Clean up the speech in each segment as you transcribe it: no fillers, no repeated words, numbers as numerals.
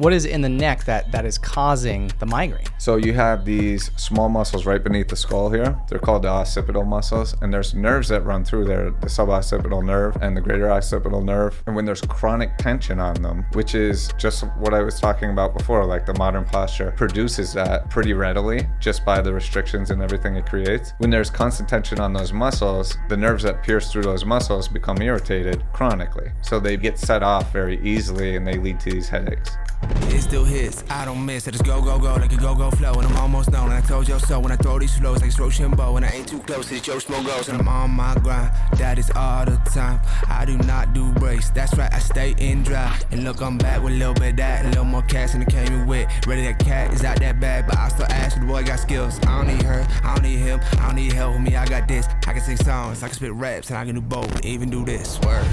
What is in the neck that is causing the migraine? So you have these small muscles right beneath the skull here. They're called the occipital muscles, and there's nerves that run through there, the suboccipital nerve and the greater occipital nerve. And when there's chronic tension on them, which is just what I was talking about before, like the modern posture produces that pretty readily just by the restrictions and everything it creates. When there's constant tension on those muscles, the nerves that pierce through those muscles become irritated chronically. So they get set off very easily and they lead to these headaches. It still hits, I don't miss. I just go, go, go, like a go-go flow. And I'm almost known, and I told you so. When I throw these flows, like throw Shimbo. And I ain't too close to the Joe Smo goes. And I'm on my grind, that is all the time. I do not do breaks, that's right, I stay in dry. And look, I'm back with a little bit of that. And a little more cash than it came in with. Ready, that cat is out that bad, but I still ask you, the boy got skills. I don't need her, I don't need him, I don't need help with me, I got this. I can sing songs, I can spit raps, and I can do both, even do this, word.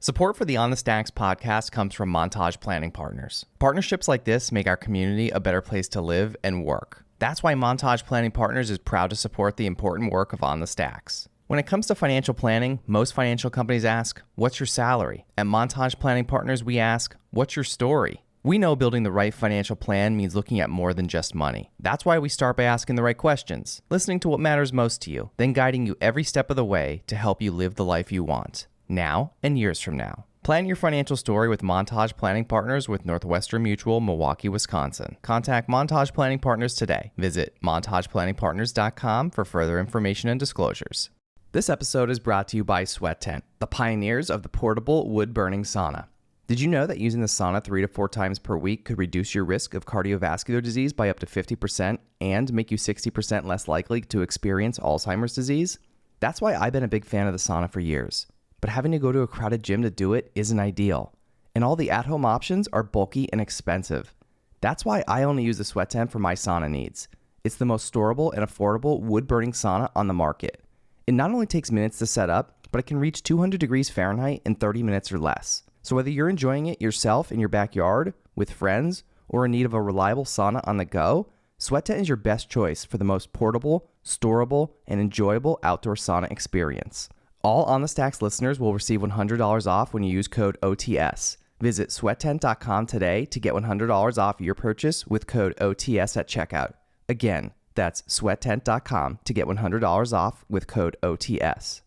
Support for the On the Stacks podcast comes from Montage Planning Partners. Partnerships like this make our community a better place to live and work. That's why Montage Planning Partners is proud to support the important work of On the Stacks. When it comes to financial planning, most financial companies ask, what's your salary? At Montage Planning Partners, we ask, what's your story? We know building the right financial plan means looking at more than just money. That's why we start by asking the right questions, listening to what matters most to you, then guiding you every step of the way to help you live the life you want. Now and years from now. Plan your financial story with Montage Planning Partners with Northwestern Mutual, Milwaukee, Wisconsin. Contact Montage Planning Partners today. Visit montageplanningpartners.com for further information and disclosures. This episode is brought to you by Sweat Tent, the pioneers of the portable wood-burning sauna. Did you know that using the sauna 3 to 4 times per week could reduce your risk of cardiovascular disease by up to 50% and make you 60% less likely to experience Alzheimer's disease? That's why I've been a big fan of the sauna for years. But having to go to a crowded gym to do it isn't ideal. And all the at-home options are bulky and expensive. That's why I only use the Sweat Tent for my sauna needs. It's the most storable and affordable wood-burning sauna on the market. It not only takes minutes to set up, but it can reach 200 degrees Fahrenheit in 30 minutes or less. So whether you're enjoying it yourself in your backyard, with friends, or in need of a reliable sauna on the go, Sweat Tent is your best choice for the most portable, storable, and enjoyable outdoor sauna experience. All On the Stacks listeners will receive $100 off when you use code OTS. Visit sweattent.com today to get $100 off your purchase with code OTS at checkout. Again, that's sweattent.com to get $100 off with code OTS.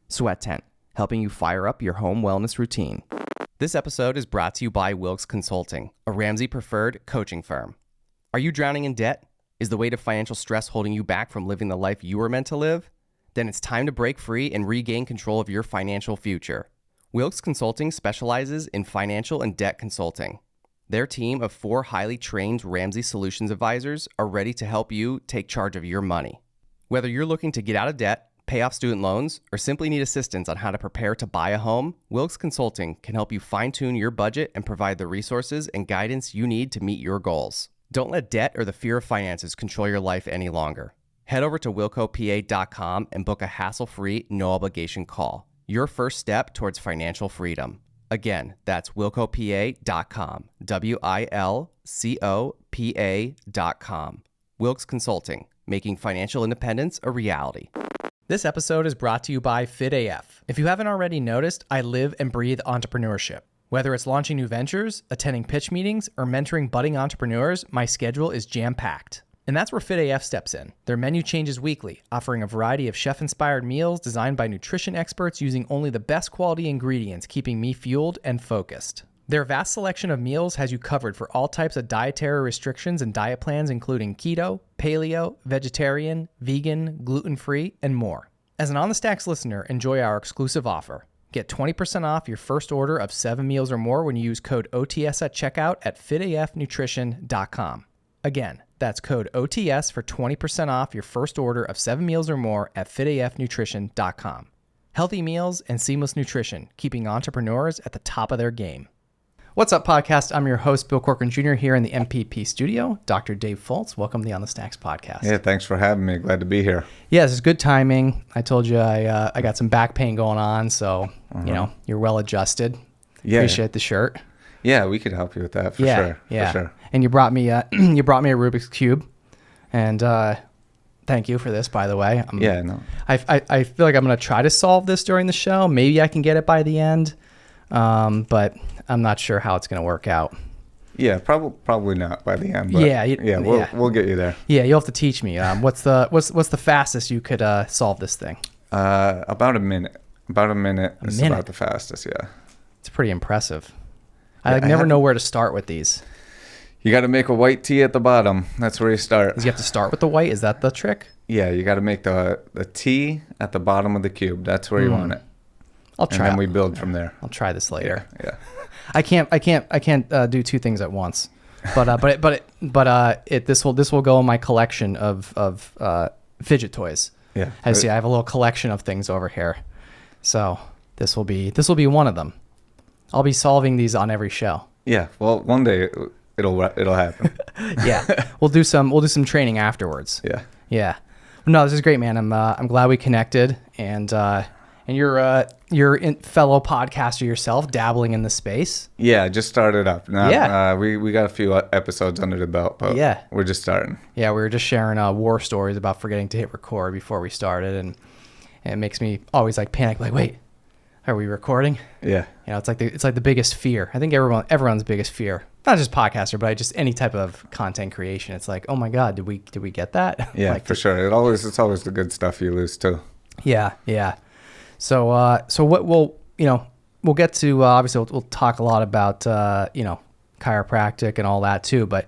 Sweat Tent, helping you fire up your home wellness routine. This episode is brought to you by Wilks Consulting, a Ramsey-preferred coaching firm. Are you drowning in debt? Is the weight of financial stress holding you back from living the life you were meant to live? Then it's time to break free and regain control of your financial future. Wilks Consulting specializes in financial and debt consulting. Their team of 4 highly trained Ramsey Solutions advisors are ready to help you take charge of your money. Whether you're looking to get out of debt, pay off student loans, or simply need assistance on how to prepare to buy a home, Wilks Consulting can help you fine-tune your budget and provide the resources and guidance you need to meet your goals. Don't let debt or the fear of finances control your life any longer. Head over to wilcopa.com and book a hassle-free, no-obligation call. Your first step towards financial freedom. Again, that's wilcopa.com, WILCOPA.com. Wilks Consulting, making financial independence a reality. This episode is brought to you by FitAF. If you haven't already noticed, I live and breathe entrepreneurship. Whether it's launching new ventures, attending pitch meetings, or mentoring budding entrepreneurs, my schedule is jam-packed. And that's where FitAF steps in. Their menu changes weekly, offering a variety of chef-inspired meals designed by nutrition experts using only the best quality ingredients, keeping me fueled and focused. Their vast selection of meals has you covered for all types of dietary restrictions and diet plans, including keto, paleo, vegetarian, vegan, gluten-free, and more. As an On the Stacks listener, enjoy our exclusive offer. Get 20% off your first order of 7 meals or more when you use code OTS at checkout at fitafnutrition.com. Again, that's code OTS for 20% off your first order of 7 meals or more at fitafnutrition.com. Healthy meals and seamless nutrition, keeping entrepreneurs at the top of their game. What's up, podcast? I'm your host, Bill Corcoran Jr. here in the MPP studio. Dr. Dave Fultz, welcome to the On the Stacks podcast. Yeah, thanks for having me. Glad to be here. Yeah, this is good timing. I told you I got some back pain going on, so you're well adjusted. Yeah. Appreciate the shirt. Yeah, we could help you with that for sure. Yeah. For sure. And you brought me a Rubik's Cube, and Thank you for this, by the way. Yeah, no. I feel like I'm going to try to solve this during the show. Maybe I can get it by the end, but I'm not sure how it's going to work out. Yeah, probably not by the end. But we'll get you there. Yeah, you'll have to teach me. What's the fastest you could solve this thing? About a minute. About a minute is about the fastest. Yeah, it's pretty impressive. I never know where to start with these. You got to make a white T at the bottom. That's where you start. You have to start with the white. Is that the trick? Yeah, you got to make the T at the bottom of the cube. That's where you want it. I'll try. And then we build from there. I'll try this later. Yeah. I can't do two things at once. This will go in my collection of fidget toys. Yeah. I see. I have a little collection of things over here. So this will be one of them. I'll be solving these on every show. Yeah. Well, one day it'll happen. Yeah. We'll do some training afterwards. Yeah. Yeah. No, this is great, man. I'm glad we connected, and you're fellow podcaster yourself, dabbling in the space. Yeah, just started up. Now, yeah. We got a few episodes under the belt, but yeah, we're just starting. Yeah, we were just sharing war stories about forgetting to hit record before we started, and it makes me always like panic, like, wait, are we recording? Yeah. It's like the biggest fear. I think everyone's biggest fear, not just podcaster, but just any type of content creation. It's like, oh my God, did we get that? Yeah, like for sure. It's always the good stuff you lose too. Yeah. So what we'll get to, obviously we'll talk a lot about, chiropractic and all that too, but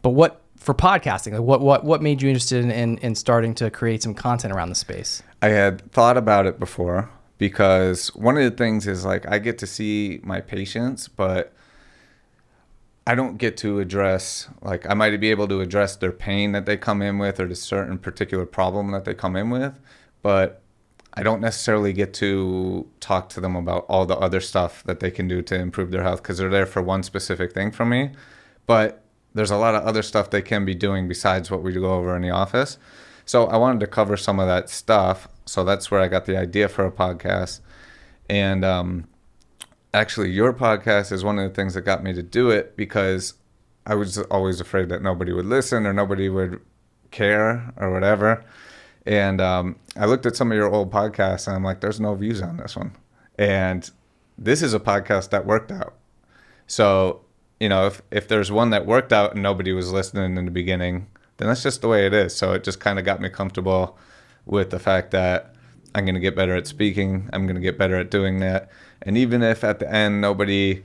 what for podcasting, like what made you interested in starting to create some content around the space? I had thought about it before, because one of the things is, like, I get to see my patients, but I don't get to address, like, I might be able to address their pain that they come in with or the certain particular problem that they come in with, but I don't necessarily get to talk to them about all the other stuff that they can do to improve their health, because they're there for one specific thing from me. But there's a lot of other stuff they can be doing besides what we go over in the office. So I wanted to cover some of that stuff. So that's where I got the idea for a podcast. And actually, your podcast is one of the things that got me to do it, because I was always afraid that nobody would listen or nobody would care or whatever. And I looked at some of your old podcasts, and I'm like, there's no views on this one. And this is a podcast that worked out. So, if there's one that worked out and nobody was listening in the beginning, then that's just the way it is. So it just kind of got me comfortable with the fact that I'm going to get better at speaking. I'm going to get better at doing that. And even if at the end nobody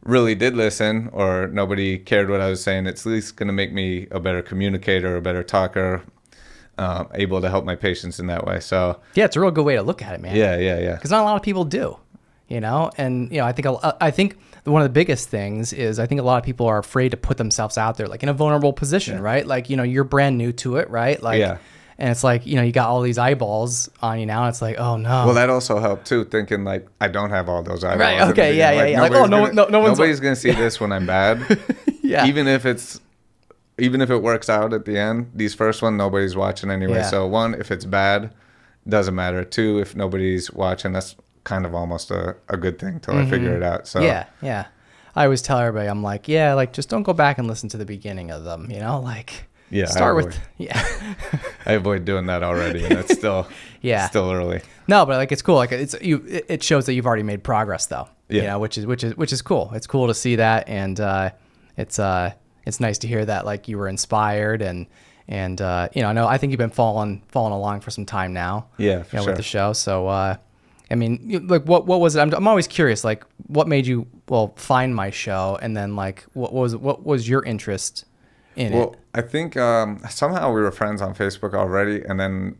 really did listen or nobody cared what I was saying, it's at least going to make me a better communicator, a better talker, able to help my patients in that way. So yeah, it's a real good way to look at it, man. Yeah. Because not a lot of people do, and I think one of the biggest things is I think a lot of people are afraid to put themselves out there, like in a vulnerable position, right? Like, you're brand new to it, right? Like, yeah. And it's like, you got all these eyeballs on you now. And it's like, oh no. Well, that also helped too, thinking like I don't have all those eyeballs. Right. Okay. Yeah. Like, oh, nobody's going to see this when I'm bad. Yeah. Even if it works out at the end, these first one, nobody's watching anyway. Yeah. So one, if it's bad, doesn't matter. Two, if nobody's watching, that's kind of almost a good thing till I figure it out. So yeah. I always tell everybody, I'm like, yeah, like just don't go back and listen to the beginning of them, like. Yeah, start with I avoid doing that already, and it's still still early. No, but like it's cool. Like it shows that you've already made progress, though. Yeah, which is cool. It's cool to see that, and it's nice to hear that like you were inspired, and I think you've been following along for some time now. Yeah, for sure. With the show. So I mean, like what was it? I'm always curious, like what made you find my show, and then like what was your interest in it? Well, I think somehow we were friends on Facebook already, and then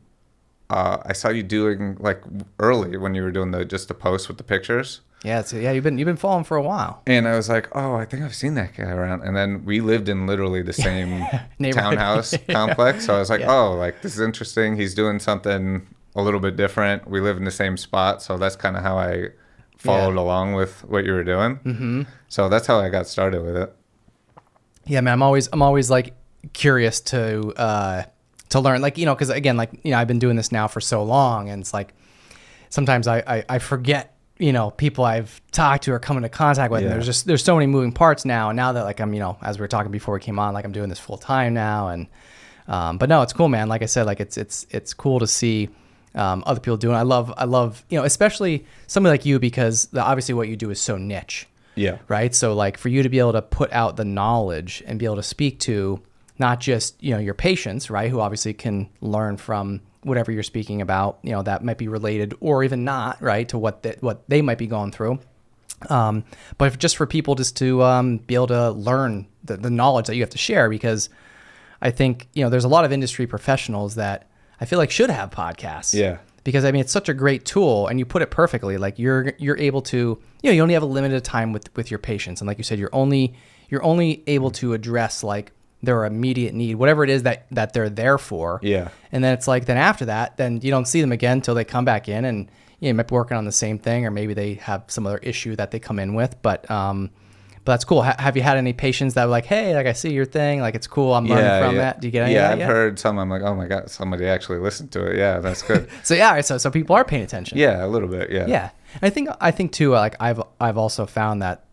I saw you doing like early when you were doing the post with the pictures. Yeah, you've been following for a while. And I was like, oh, I think I've seen that guy around. And then we lived in literally the same townhouse complex. So I was like, oh, like this is interesting. He's doing something a little bit different. We live in the same spot, so that's kind of how I followed along with what you were doing. Mm-hmm. So that's how I got started with it. Yeah, man, I'm always like curious to learn, like, because again, like, I've been doing this now for so long, and it's like sometimes I forget, people I've talked to or come into contact with. Yeah. And there's so many moving parts now. And now that like I'm, as we were talking before we came on, like I'm doing this full time now, and But no, it's cool, man. Like I said, like it's cool to see other people doing. I love, especially somebody like you, because obviously what you do is so niche. Yeah. Right. So like for you to be able to put out the knowledge and be able to speak to not just, your patients, right, who obviously can learn from whatever you're speaking about, that might be related or even not, right, to what they might be going through. But just for people just to be able to learn the knowledge that you have to share, because I think, there's a lot of industry professionals that I feel like should have podcasts. Yeah. Because I mean, it's such a great tool, and you put it perfectly. Like you're able to, you only have a limited time with your patients, and like you said, you're only able to address like their immediate need, whatever it is that they're there for. Yeah. And then it's like, then after that, then you don't see them again until they come back in, and you might be working on the same thing, or maybe they have some other issue that they come in with. But that's cool. Have you had any patients that were like, hey, like I see your thing, like it's cool, I'm learning from that? Do you get any of that I've heard some. I'm like, oh my God, somebody actually listened to it. Yeah, that's good. So people are paying attention. Yeah, a little bit. Yeah. Yeah. And I think too, like I've also found that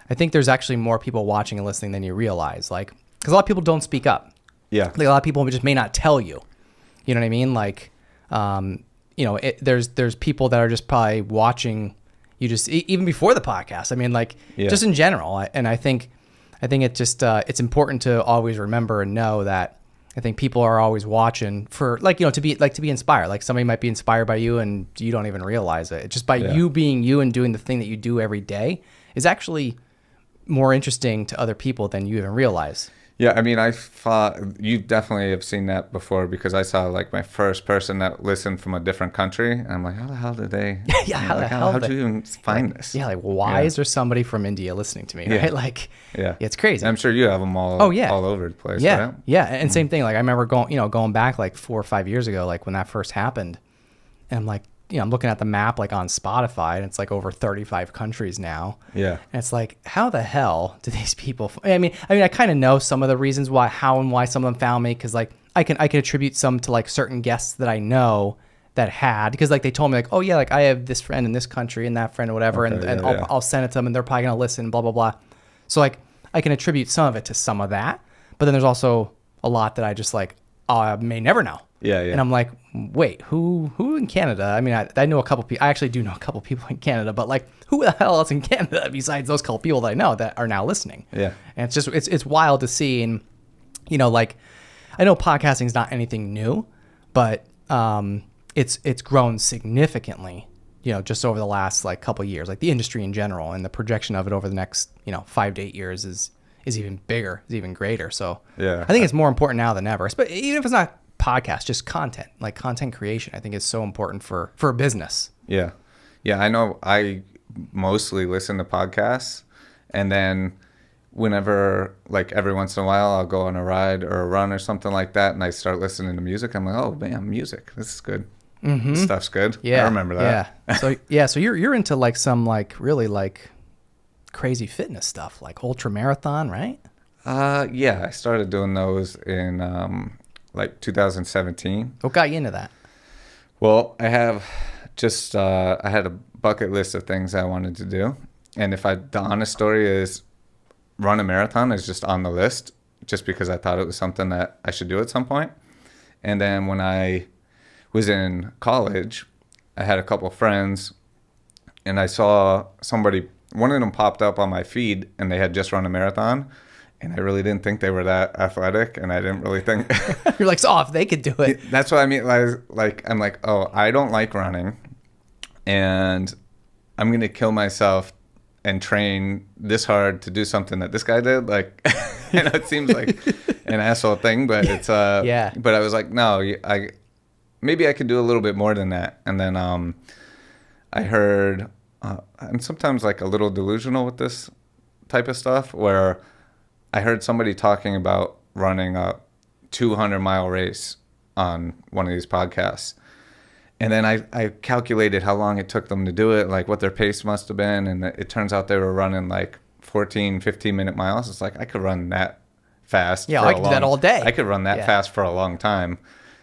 I think there's actually more people watching and listening than you realize. Like, because a lot of people don't speak up. Yeah. Like a lot of people just may not tell you. You know what I mean? Like, there's people that are just probably watching you just even before the podcast. I mean, like just in general. And I think it just it's important to always remember and know that I think people are always watching for to be inspired. Like somebody might be inspired by you and you don't even realize it. Just by you being you and doing the thing that you do every day is actually more interesting to other people than you even realize. Yeah, I mean, I thought you definitely have seen that before, because I saw like my first person that listened from a different country, and I'm like, how the hell did they? How did you even find this? Yeah, like why is there somebody from India listening to me? Yeah. Right? Like, it's crazy. I'm sure you have them all. All over the place. Yeah, right? Yeah, and same thing. Like I remember going back like 4 or 5 years ago, like when that first happened, and I'm like, I'm looking at the map like on Spotify, and it's like over 35 countries now. Yeah. And it's like, how the hell do these people? I mean, I kind of know some of the reasons why some of them found me, because like I can attribute some to like certain guests that I know that had, because like they told me like, oh yeah, like I have this friend in this country and that friend or whatever, I'll send it to them and they're probably gonna listen, blah blah blah. So like I can attribute some of it to some of that, but then there's also a lot that I just like may never know. Yeah. And I'm like, wait, who in Canada? I mean, I know a couple people. I actually do know a couple people in Canada, but like, who the hell else in Canada besides those couple people that I know that are now listening? Yeah. And it's just, it's wild to see. And, like, I know podcasting is not anything new, but it's grown significantly, just over the last like couple of years, like the industry in general, and the projection of it over the next, 5 to 8 years is even bigger, is even greater. So I think it's more important now than ever. But even if it's not podcast, just content, like content creation, I think is so important for a business. Yeah. I know I mostly listen to podcasts, and then whenever, like every once in a while, I'll go on a ride or a run or something like that, and I start listening to music. I'm like, oh man, music, this is good. This stuff's good. I remember that. So you're into like some like really like crazy fitness stuff, like ultra marathon, right? I started doing those in like 2017. What got you into that? Well, I have just I had a bucket list of things I wanted to do, and the honest story is, run a marathon is just on the list, just because I thought it was something that I should do at some point. And then when I was in college, I had a couple of friends, and I saw one of them popped up on my feed, and they had just run a marathon. And I really didn't think they were that athletic, and I didn't really think you're like, so if they could do it. That's what I mean. Like I'm like, oh, I don't like running, and I'm gonna kill myself and train this hard to do something that this guy did. Like, it seems like an asshole thing, but it's But I was like, no, maybe I could do a little bit more than that. And then I heard I'm sometimes like a little delusional with this type of stuff, where I heard somebody talking about running a 200-mile race on one of these podcasts. And then I calculated how long it took them to do it, like what their pace must have been. And it turns out they were running like 14, 15-minute miles. It's like, I could run that fast. Yeah, I could do that all day. I could run that fast for a long time.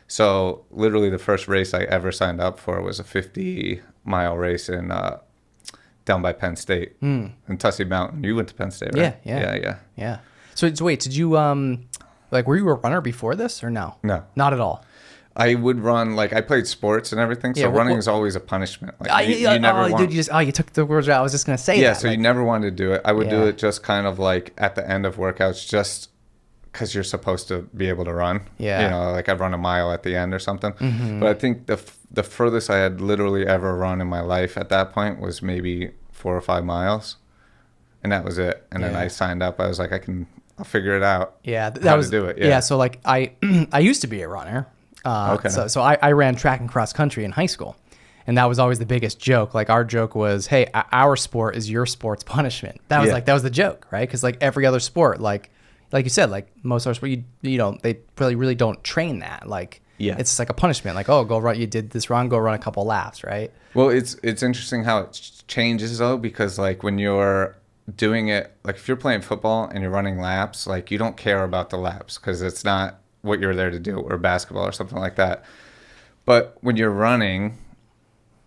So literally the first race I ever signed up for was a 50-mile race in down by Penn State in Tussey Mountain. You went to Penn State, right? Yeah. So wait, did you Like, were you a runner before this or no? No. Not at all. I would run, like, I played sports and everything, so Yeah, running is always a punishment. Like, You took the words out. I was just gonna say that. Yeah, so like, you never wanted to do it. I would do Yeah. it just kind of like at the end of workouts, just because you're supposed to be able to run. Yeah. You know, like I'd run a mile at the end or something. But I think the furthest I had literally ever run in my life at that point was maybe 4 or 5 miles. And that was it. And then Yeah. I signed up. I was like, I'll figure it out. Yeah, that how was to do it. Yeah. Yeah. So like I used to be a runner. Okay. So I ran track and cross country in high school, and that was always the biggest joke. Like our joke was, hey, our sport is your sport's punishment. That was Yeah. that was the joke, right? Because like every other sport, like you said, like most other sport, you don't they really don't train that. Like Yeah. it's just like a punishment. Like, oh, go run. You did this wrong. Go run a couple laps, right? Well, it's interesting how it changes though, because like when you're doing it, like if you're playing football and you're running laps, like you don't care about the laps because it's not what you're there to do, or basketball or something like that. But when you're running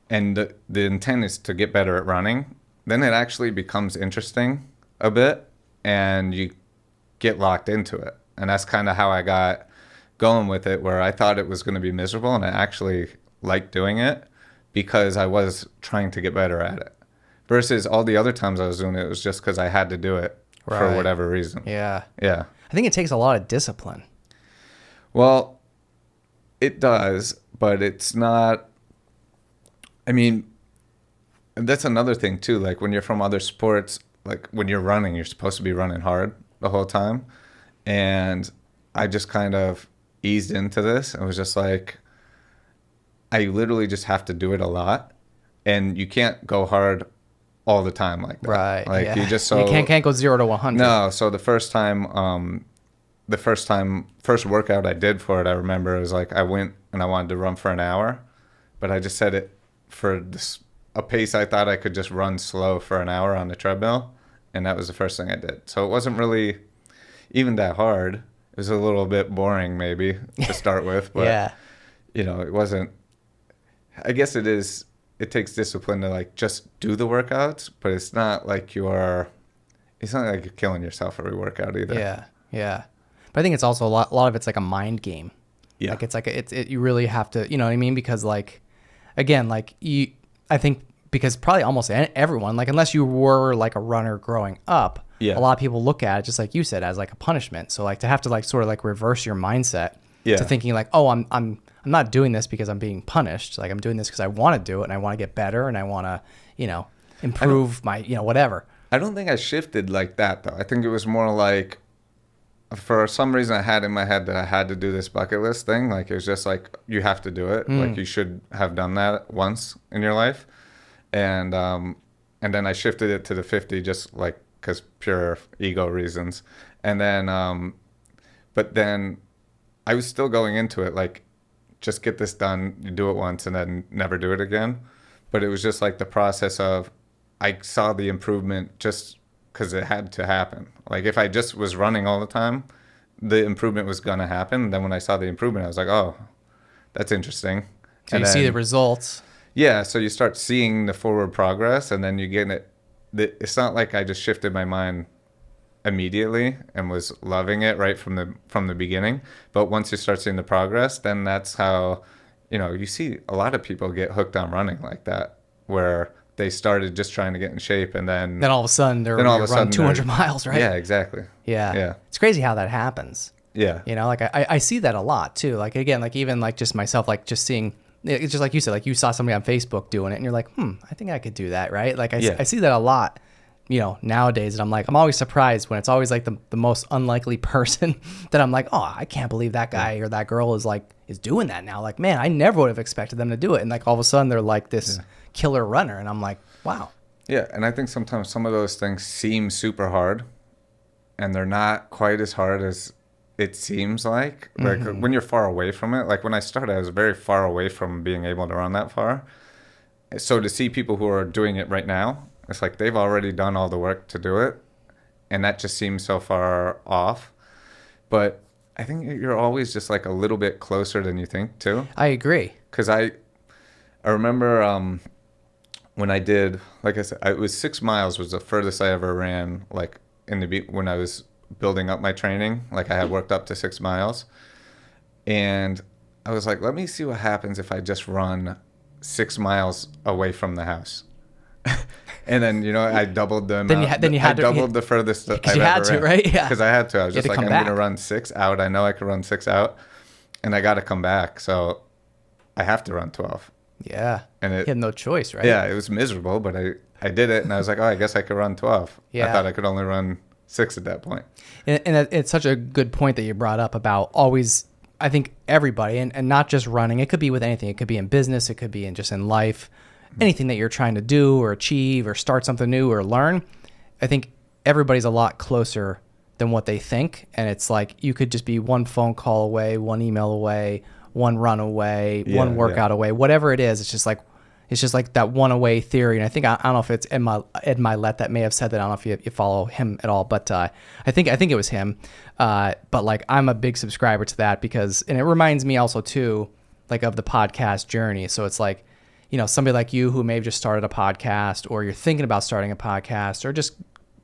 and the intent is to get better at running, then it actually becomes interesting a bit and you get locked into it. And that's kind of how I got going with it, where I thought it was going to be miserable and I actually liked doing it because I was trying to get better at it. Versus all the other times I was doing it was just because I had to do it for Right. whatever reason. Yeah. Yeah. I think it takes a lot of discipline. Well, it does, but it's not. I mean, that's another thing too. Like when you're from other sports, like when you're running, you're supposed to be running hard the whole time. And I just kind of eased into this. It was just like, I literally just have to do it a lot. And you can't go hard all the time like that. Right. Like yeah. you just you can't go 0 to 100. No, so the first workout I did for it, I remember it was like I went and I wanted to run for an hour, but I just set it for a pace I thought I could just run slow for an hour on the treadmill, and that was the first thing I did. So it wasn't really even that hard. It was a little bit boring maybe to start with, but Yeah. you know, it wasn't. I guess it is. It takes discipline to like just do the workouts, but it's not like you're killing yourself every workout either. Yeah. Yeah. But I think it's also a lot of it's like a mind game. Yeah. Like it's like you really have to, you know what I mean? Because like, again, like I think because probably almost everyone, like unless you were like a runner growing up, Yeah. a lot of people look at it just like you said as like a punishment. So like to have to like sort of like reverse your mindset Yeah. to thinking like, oh, I'm not doing this because I'm being punished. Like I'm doing this because I want to do it and I want to get better and I want to, you know, improve my, you know, whatever. I don't think I shifted like that though. I think it was more like, for some reason I had in my head that I had to do this bucket list thing. Like it was just like, you have to do it. Like you should have done that once in your life. And then I shifted it to the 50 just like because pure ego reasons. And then, but then I was still going into it like, just get this done, you do it once and then never do it again. But it was just like the process of, I saw the improvement just because it had to happen. Like if I just was running all the time, the improvement was going to happen. Then when I saw the improvement, I was like, oh, that's interesting. So And you see the then- results. Yeah, so you start seeing the forward progress, and then you get it. It's not like I just shifted my mind immediately and was loving it right from the beginning. But once you start seeing the progress, then that's how, you know, you see a lot of people get hooked on running like that, where they started just trying to get in shape, and then Then all of a sudden they're run 200 miles, right? Yeah, exactly. Yeah. Yeah. It's crazy how that happens. Yeah. You know, like I see that a lot too. Like again, like even like just myself, like just seeing, it's just like you said, like you saw somebody on Facebook doing it and you're like, I think I could do that. Right. Like I see that a lot, you know, nowadays. And I'm like, I'm always surprised when it's always like the most unlikely person that I'm like, oh, I can't believe that guy or that girl is doing that now. Like, man, I never would have expected them to do it. And like all of a sudden they're like this killer runner. And I'm like, wow. Yeah. And I think sometimes some of those things seem super hard and they're not quite as hard as it seems like when you're far away from it. Like when I started, I was very far away from being able to run that far. So to see people who are doing it right now, it's like they've already done all the work to do it. And that just seems so far off. But I think you're always just like a little bit closer than you think too. I agree. Because I remember when I did, like I said, it was 6 miles was the furthest I ever ran, like when I was building up my training. Like I had worked up to 6 miles, and I was like, let me see what happens if I just run 6 miles away from the house. And then, I doubled the amount. Then you had I doubled the furthest I've you had ever to, ran. right? Yeah. Because I had to. I was You had just to like, come I'm back. going to run 6 out. I know I could run 6 out, and I got to come back. So I have to run 12. Yeah. And you had no choice, right? Yeah, it was miserable, but I did it, and I was like, oh, I guess I could run 12. Yeah. I thought I could only run 6 at that point. And it's such a good point that you brought up about always, I think everybody, and not just running, it could be with anything. It could be in business. It could be in just in life, anything that you're trying to do or achieve or start something new or learn. I think everybody's a lot closer than what they think. And it's like, you could just be one phone call away, one email away, one run away, one workout away, whatever it is. It's just like that one away theory. And I think, I don't know if it's Ed Milet that may have said that. I don't know if you follow him at all, but I think it was him. But like, I'm a big subscriber to that and it reminds me also too, like of the podcast journey. So it's like, somebody like you who may have just started a podcast, or you're thinking about starting a podcast, or just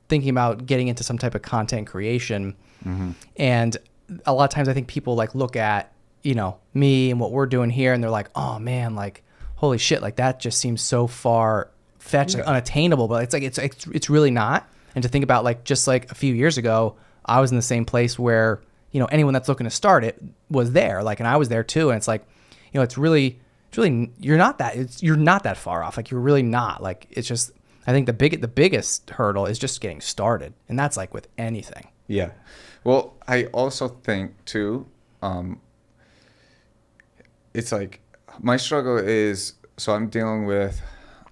thinking about getting into some type of content creation. Mm-hmm. And a lot of times I think people like look at, me and what we're doing here, and they're like, oh man, like, holy shit, like that just seems so far fetched, like unattainable. But it's like, it's really not. And to think about like, just like a few years ago, I was in the same place where, anyone that's looking to start it was there, like, and I was there too. And it's like, it's really, you're not that far off. Like, you're really not. Like, it's just, I think the biggest hurdle is just getting started. And that's like with anything. Yeah. Well, I also think too, it's like my struggle is, so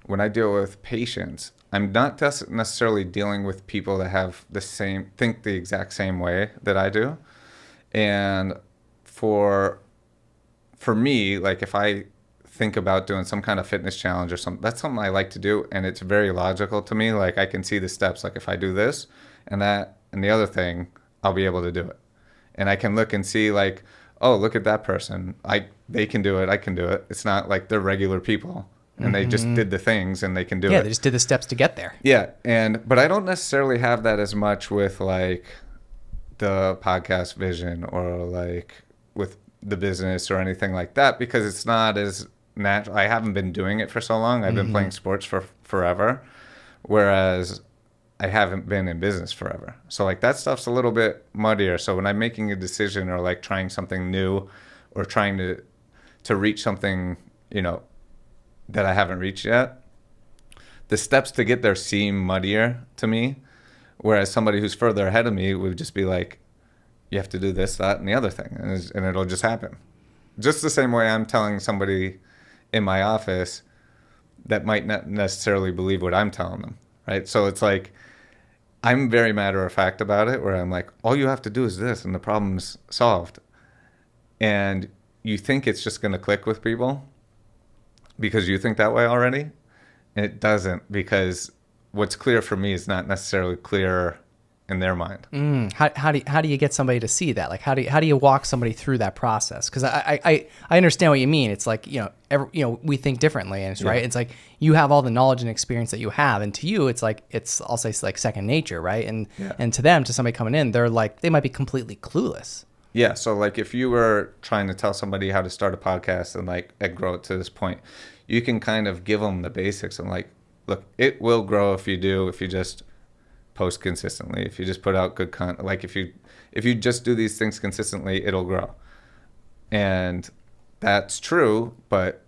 when I deal with patients, I'm not necessarily dealing with people that have think the exact same way that I do. And for me, like if I think about doing some kind of fitness challenge or something, that's something I like to do. And it's very logical to me. Like I can see the steps, like if I do this and that, and the other thing, I'll be able to do it. And I can look and see like, oh, look at that person. They can do it. I can do it. It's not like they're regular people and they just did the things and they can do it. Yeah, they just did the steps to get there. Yeah. But I don't necessarily have that as much with like the podcast vision or like with the business or anything like that, because it's not as natural. I haven't been doing it for so long. I've been playing sports for forever, whereas I haven't been in business forever. So like that stuff's a little bit muddier. So when I'm making a decision or like trying something new or trying to reach something, that I haven't reached yet, the steps to get there seem muddier to me. Whereas somebody who's further ahead of me would just be like, you have to do this, that, and the other thing. And it'll just happen. Just the same way I'm telling somebody in my office that might not necessarily believe what I'm telling them, right? So it's like, I'm very matter of fact about it, where I'm like, all you have to do is this and the problem's solved. And you think it's just going to click with people because you think that way already. And it doesn't, because what's clear for me is not necessarily clear in their mind. How do you get somebody to see that? Like, how do you walk somebody through that process? Because I understand what you mean. It's like, we think differently, and it's right. It's like you have all the knowledge and experience that you have, and to you, it's like, I'll say it's like second nature, right? And to them, to somebody coming in, they're like, they might be completely clueless. Yeah. So like if you were trying to tell somebody how to start a podcast and grow it to this point, you can kind of give them the basics and like, look, it will grow if you just post consistently, if you just put out good content. Like if you just do these things consistently, it'll grow. And that's true, but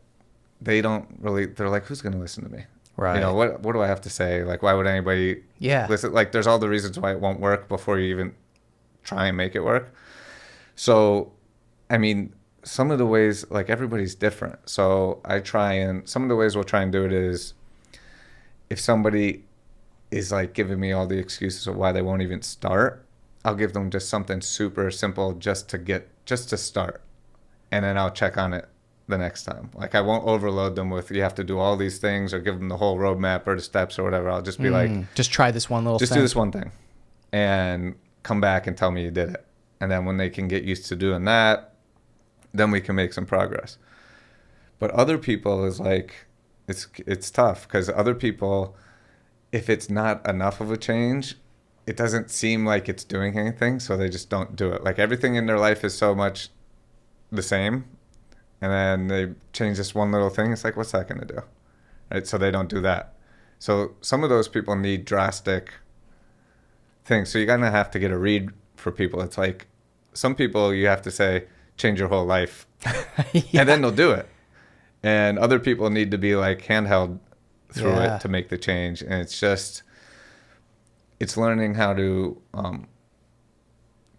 they're like, who's going to listen to me? Right. What do I have to say? Like, why would anybody listen? Like, there's all the reasons why it won't work before you even try and make it work. So, I mean, some of the ways, like, everybody's different. So some of the ways we'll try and do it is, if somebody is like giving me all the excuses of why they won't even start, I'll give them just something super simple just to start. And then I'll check on it the next time. Like, I won't overload them with, you have to do all these things, or give them the whole roadmap or the steps or whatever. I'll just be like, just try this one little thing. Just do this one thing and come back and tell me you did it. And then when they can get used to doing that, then we can make some progress. But other people is like, it's tough, because other people, if it's not enough of a change, it doesn't seem like it's doing anything, so they just don't do it. Like everything in their life is so much the same, and then they change this one little thing. It's like, what's that going to do? Right? So they don't do that. So some of those people need drastic things. So you're going to have to get a read for people. It's like some people you have to say, change your whole life, and then they'll do it. And other people need to be like handheld through it to make the change. And it's learning how to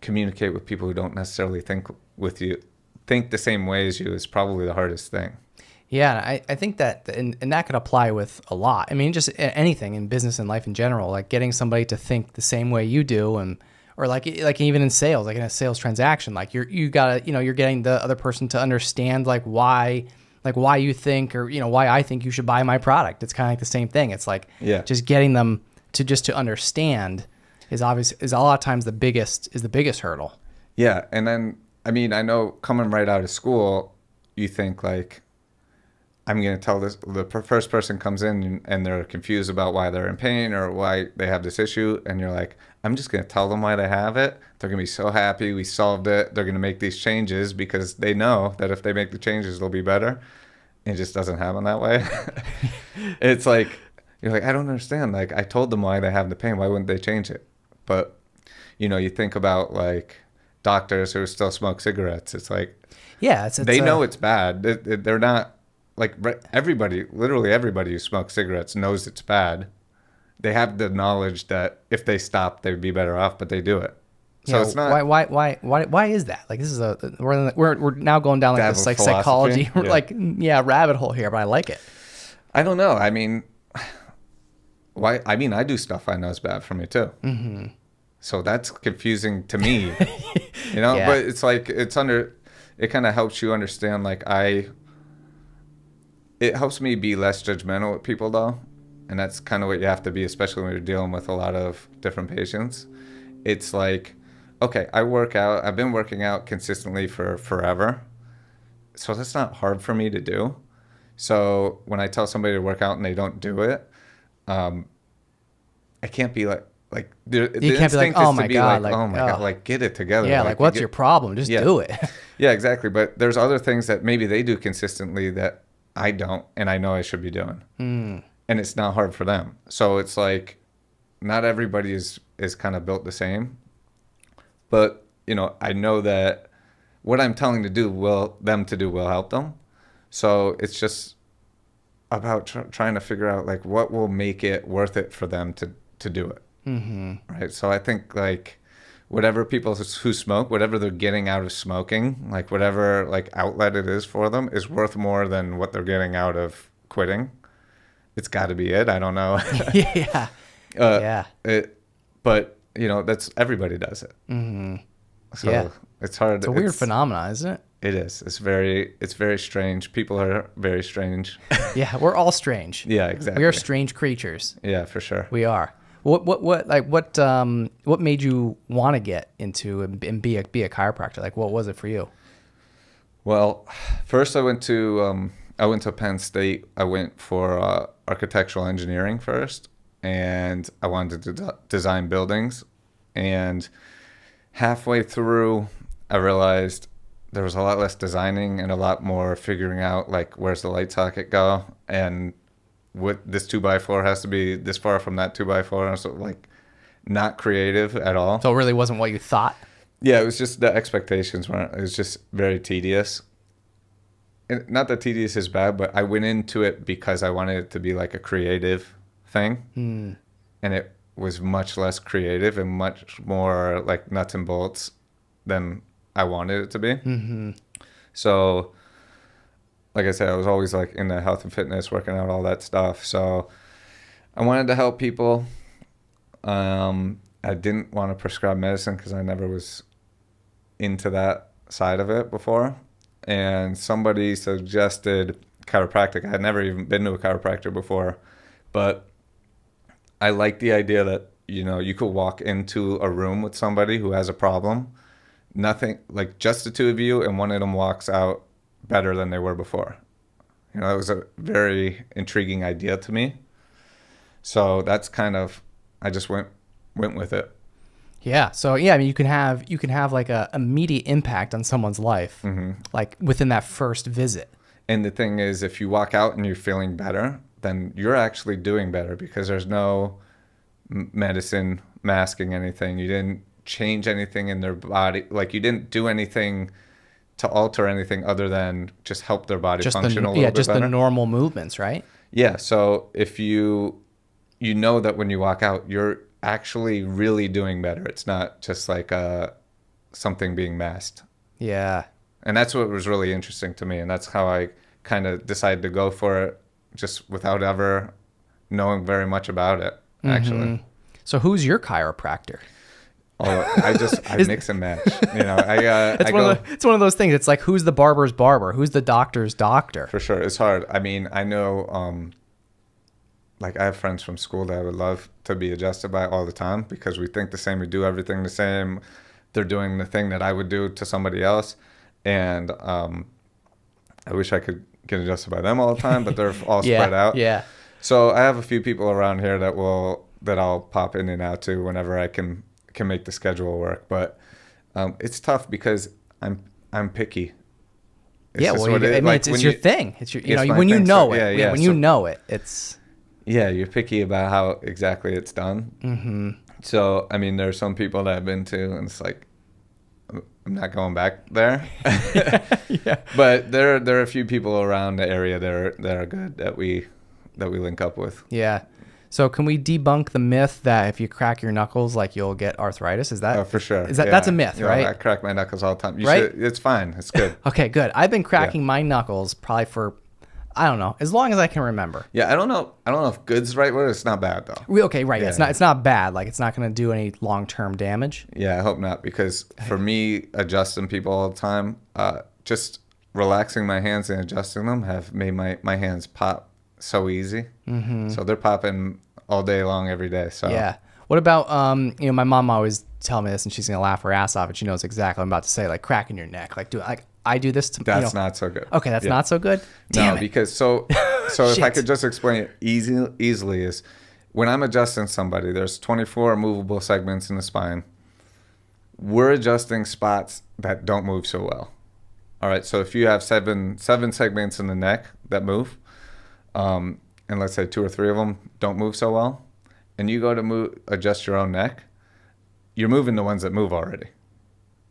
communicate with people who don't necessarily think the same way as you is probably the hardest thing. Yeah, I think that, and that could apply with a lot. I mean, just anything in business and life in general, like getting somebody to think the same way you do, or like even in sales, like in a sales transaction, like you're getting the other person to understand why you think, or why I think you should buy my product. It's kind of like the same thing. It's like just getting them to understand is a lot of times the biggest hurdle. Yeah, and then I mean, I know coming right out of school, you think like, I'm going to tell this, the first person comes in and they're confused about why they're in pain or why they have this issue. And you're like, I'm just going to tell them why they have it. They're going to be so happy we solved it. They're going to make these changes because they know that if they make the changes, they'll be better. It just doesn't happen that way. It's like, you're like, I don't understand. Like, I told them why they have the pain. Why wouldn't they change it? But, you think about like doctors who still smoke cigarettes. It's like, they know it's bad. They're not, like literally everybody who smokes cigarettes knows it's bad. They have the knowledge that if they stop, they'd be better off, but they do it. So it's not. Why is that? Like, this is we're now going down like this like psychology rabbit hole here, but I like it. I don't know. I mean, why? I mean, I do stuff I know is bad for me too. Mm-hmm. So that's confusing to me, But it's like it kind of helps you understand. Like it helps me be less judgmental with people, though. And that's kind of what you have to be, especially when you're dealing with a lot of different patients. It's like, okay, I work out. I've been working out consistently for forever. So that's not hard for me to do. So when I tell somebody to work out and they don't do it, I can't be like the you can't be like, oh my God, like get it together. Yeah, like what's your problem? Just do it. Yeah, exactly. But there's other things that maybe they do consistently that I don't, and I know I should be doing. And it's not hard for them. So it's like, not everybody is kind of built the same. But, I know that what I'm telling them to do will help them. So it's just about trying to figure out like what will make it worth it for them to do it. Mm-hmm. Right. So I think like whatever people who smoke, whatever they're getting out of smoking, like whatever like outlet it is for them is worth more than what they're getting out of quitting. It's got to be it. I don't know. But that's everybody does it. Mm-hmm. So it's hard. It's a weird phenomenon, isn't it? It is. It's very strange. People are very strange. Yeah, we're all strange. Yeah, exactly. We are strange creatures. Yeah, for sure. We are. What made you want to get into and be a chiropractor? Like, what was it for you? Well, first I went to Penn State. I went for architectural engineering first, and I wanted to design buildings. And halfway through, I realized there was a lot less designing and a lot more figuring out like where's the light socket go and what this 2x4 has to be this far from that 2x4. So like not creative at all. So it really wasn't what you thought? Yeah, it was just the expectations weren't. It was just very tedious. And not that tedious is bad, but I went into it because I wanted it to be like a creative thing. And it was much less creative and much more like nuts and bolts than I wanted it to be. Mm-hmm. So, like I said, I was always like into health and fitness, working out, all that stuff. So I wanted to help people. I didn't want to prescribe medicine because I never was into that side of it before. And somebody suggested chiropractic. I had never even been to a chiropractor before, but I liked the idea that, you could walk into a room with somebody who has a problem, nothing, like just the two of you, and one of them walks out better than they were before. That was a very intriguing idea to me. So that's kind of, I just went with it. Yeah. So yeah, I mean, you can have like a immediate impact on someone's life, like within that first visit. And the thing is, if you walk out and you're feeling better, then you're actually doing better because there's no medicine masking anything. You didn't change anything in their body. Like, you didn't do anything to alter anything other than just help their body function a little bit better. The normal movements, right? Yeah. So if you know that when you walk out, you're actually really doing better. It's not just like something being masked. Yeah. And that's what was really interesting to me. And that's how I kind of decided to go for it, just without ever knowing very much about it, actually. So who's your chiropractor? Oh, I mix and match. You know, It's one of those things. It's like, who's the barber's barber? Who's the doctor's doctor? For sure. It's hard. I mean, I know, like, I have friends from school that I would love to be adjusted by all the time because we think the same. We do everything the same. They're doing the thing that I would do to somebody else. And I wish I could get adjusted by them all the time, but they're all spread out. Yeah. So I have a few people around here that I'll pop in and out to whenever I can make the schedule work. But it's tough because I'm picky. It's it's your thing. It's your, it's when you thing. know So, it. yeah, When so, you know it, it's. Yeah, you're picky about how exactly it's done. Mm-hmm. So, I mean, there's some people that I've been to, and it's like, I'm not going back there. Yeah. But there are a few people around the area that are good that we link up with. Yeah. So can we debunk the myth that if you crack your knuckles, like, you'll get arthritis? Is that? Oh, for sure. That's a myth, right? I crack my knuckles all the time. Right? It's fine. It's good. Okay, good. I've been cracking my knuckles probably for, I don't know, as long as I can remember. Yeah, I don't know if good's the right word. It's not bad though. Okay, right. Yeah. It's not bad. Like, it's not going to do any long-term damage. Yeah, I hope not, because for me, adjusting people all the time, just relaxing my hands and adjusting them have made my hands pop so easy. Mm-hmm. So they're popping all day long, every day. So yeah. What about my mom always tell me this, and she's gonna laugh her ass off, and she knows exactly what I'm about to say, like cracking your neck, like I do this to. That's not so good. Okay, that's not so good. Damn no, it. Because so if I could just explain it easily is when I'm adjusting somebody, there's 24 movable segments in the spine. We're adjusting spots that don't move so well. All right, so if you have seven segments in the neck that move, and let's say 2 or 3 of them don't move so well, and you go to adjust your own neck, you're moving the ones that move already.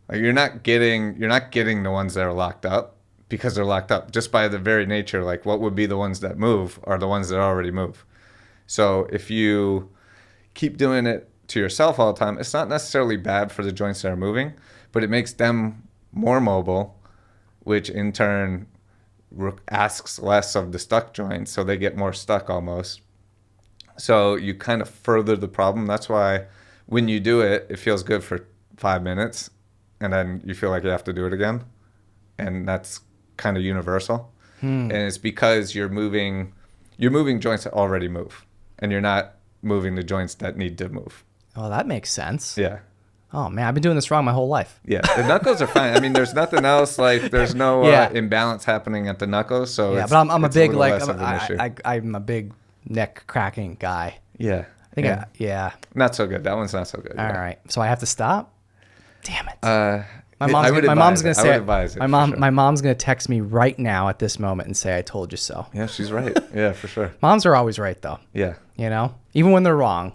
Like, you're not getting the ones that are locked up because they're locked up just by the very nature. Like, what would be the ones that move are the ones that already move. So if you keep doing it to yourself all the time, it's not necessarily bad for the joints that are moving, but it makes them more mobile, which in turn asks less of the stuck joints, so they get more stuck almost. So you kind of further the problem. That's why when you do it, it feels good for 5 minutes, and then you feel like you have to do it again. And that's kind of universal. And it's because you're moving joints that already move, and you're not moving the joints that need to move. Oh, that makes sense. Yeah. Oh man, I've been doing this wrong my whole life. Yeah, the knuckles are fine. I mean, there's nothing else, like there's no imbalance happening at the knuckles. So yeah, but I'm a big I'm a big neck cracking guy. Yeah. I think Not so good. That one's not so good. All right. So I have to stop? Damn it. My mom's gonna say my mom's gonna text me right now at this moment and say I told you so. Yeah, she's right. Yeah, for sure. Moms are always right though. Yeah. Even when they're wrong.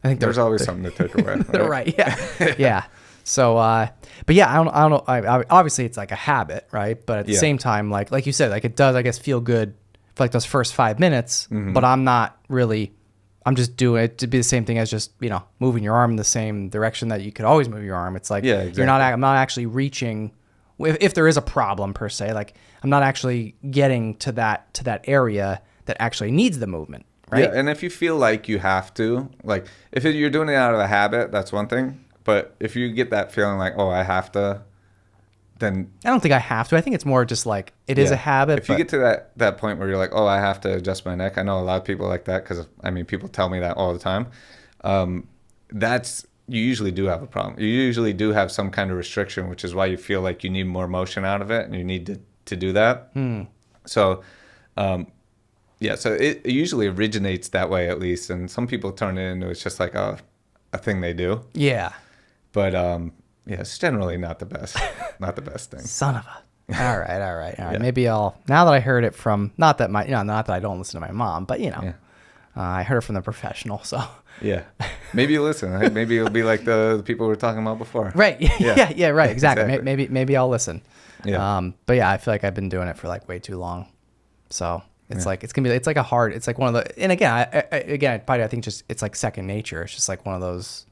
I think there's always something to take away. They're right. Yeah. Yeah. So, but yeah, I don't know. Obviously it's like a habit, right? But at the same time, like you said, like it does, I guess, feel good for like those first 5 minutes, but I'm just doing it to be the same thing as just, moving your arm in the same direction that you could always move your arm. It's like, exactly. I'm not actually reaching, if there is a problem per se, like I'm not actually getting to that area that actually needs the movement. Right? Yeah, and if you feel like you have to, like if you're doing it out of a habit, that's one thing. But if you get that feeling like, oh, I have to, then I don't think I have to. I think it's more just like it is a habit. If you get to that point where you're like, oh, I have to adjust my neck. I know a lot of people like that because people tell me that all the time. You usually do have a problem. You usually do have some kind of restriction, which is why you feel like you need more motion out of it, and you need to do that. So. Yeah, so it usually originates that way, at least, and some people turn it into it's just like a thing they do. Yeah. But yeah, it's generally not the best, not the best thing. Son of a. All right. Yeah. Maybe now that I heard it from, not that I don't listen to my mom, but I heard it from the professional. So Yeah. Maybe you listen. Maybe it'll be like the people we were talking about before. right. Yeah. Right. Exactly. Exactly. Maybe I'll listen. Yeah. But yeah, I feel like I've been doing it for like way too long. So it's like, it's like one of the, and again, I think just, it's like second nature. It's just like one of those